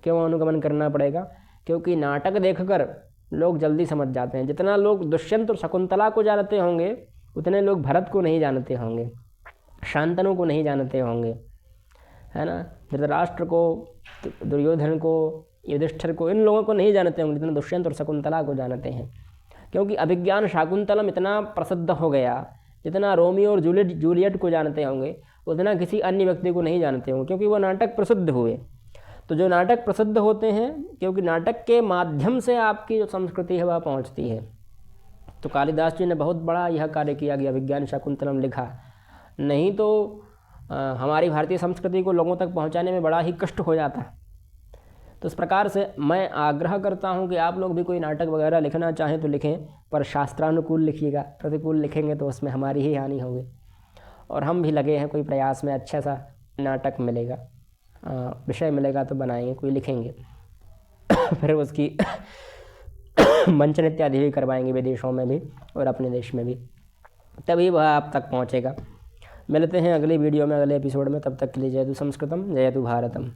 Speaker 1: क्यों अनुगमन करना पड़ेगा? क्योंकि नाटक देखकर लोग जल्दी समझ जाते हैं। जितना लोग दुष्यंत और शकुंतला को जानते होंगे उतने लोग भरत को नहीं जानते होंगे, शांतनु को नहीं जानते होंगे, है ना, धृतराष्ट्र को, दुर्योधन को, युधिष्ठिर को, इन लोगों को नहीं जानते होंगे जितना दुष्यंत और शकुंतला को जानते हैं। क्योंकि अभिज्ञान शाकुंतलम इतना प्रसिद्ध हो गया, जितना रोमियो और जूलियट को जानते होंगे उतना किसी अन्य व्यक्ति को नहीं जानते होंगे, क्योंकि वो नाटक प्रसिद्ध हुए। तो जो नाटक प्रसिद्ध होते हैं, क्योंकि नाटक के माध्यम से आपकी जो संस्कृति है वह पहुंचती है। तो कालिदास जी ने बहुत बड़ा यह कार्य किया कि अभिज्ञान शाकुंतलम लिखा, नहीं तो हमारी भारतीय संस्कृति को लोगों तक पहुंचाने में बड़ा ही कष्ट हो जाता। तो इस प्रकार से मैं आग्रह करता हूं कि आप लोग भी कोई नाटक वगैरह लिखना चाहें तो लिखें, पर शास्त्रानुकूल लिखिएगा। प्रतिकूल लिखेंगे तो उसमें हमारी ही हानि होगी। और हम भी लगे हैं कोई प्रयास में, अच्छा सा नाटक मिलेगा, विषय मिलेगा तो बनाएंगे, कोई लिखेंगे फिर उसकी मंचन इत्यादि भी करवाएंगे विदेशों में भी और अपने देश में भी, तभी वह आप तक पहुंचेगा। मिलते हैं अगली वीडियो में, अगले एपिसोड में। तब तक के लिए जय तु संस्कृतम, जय तु भारतम।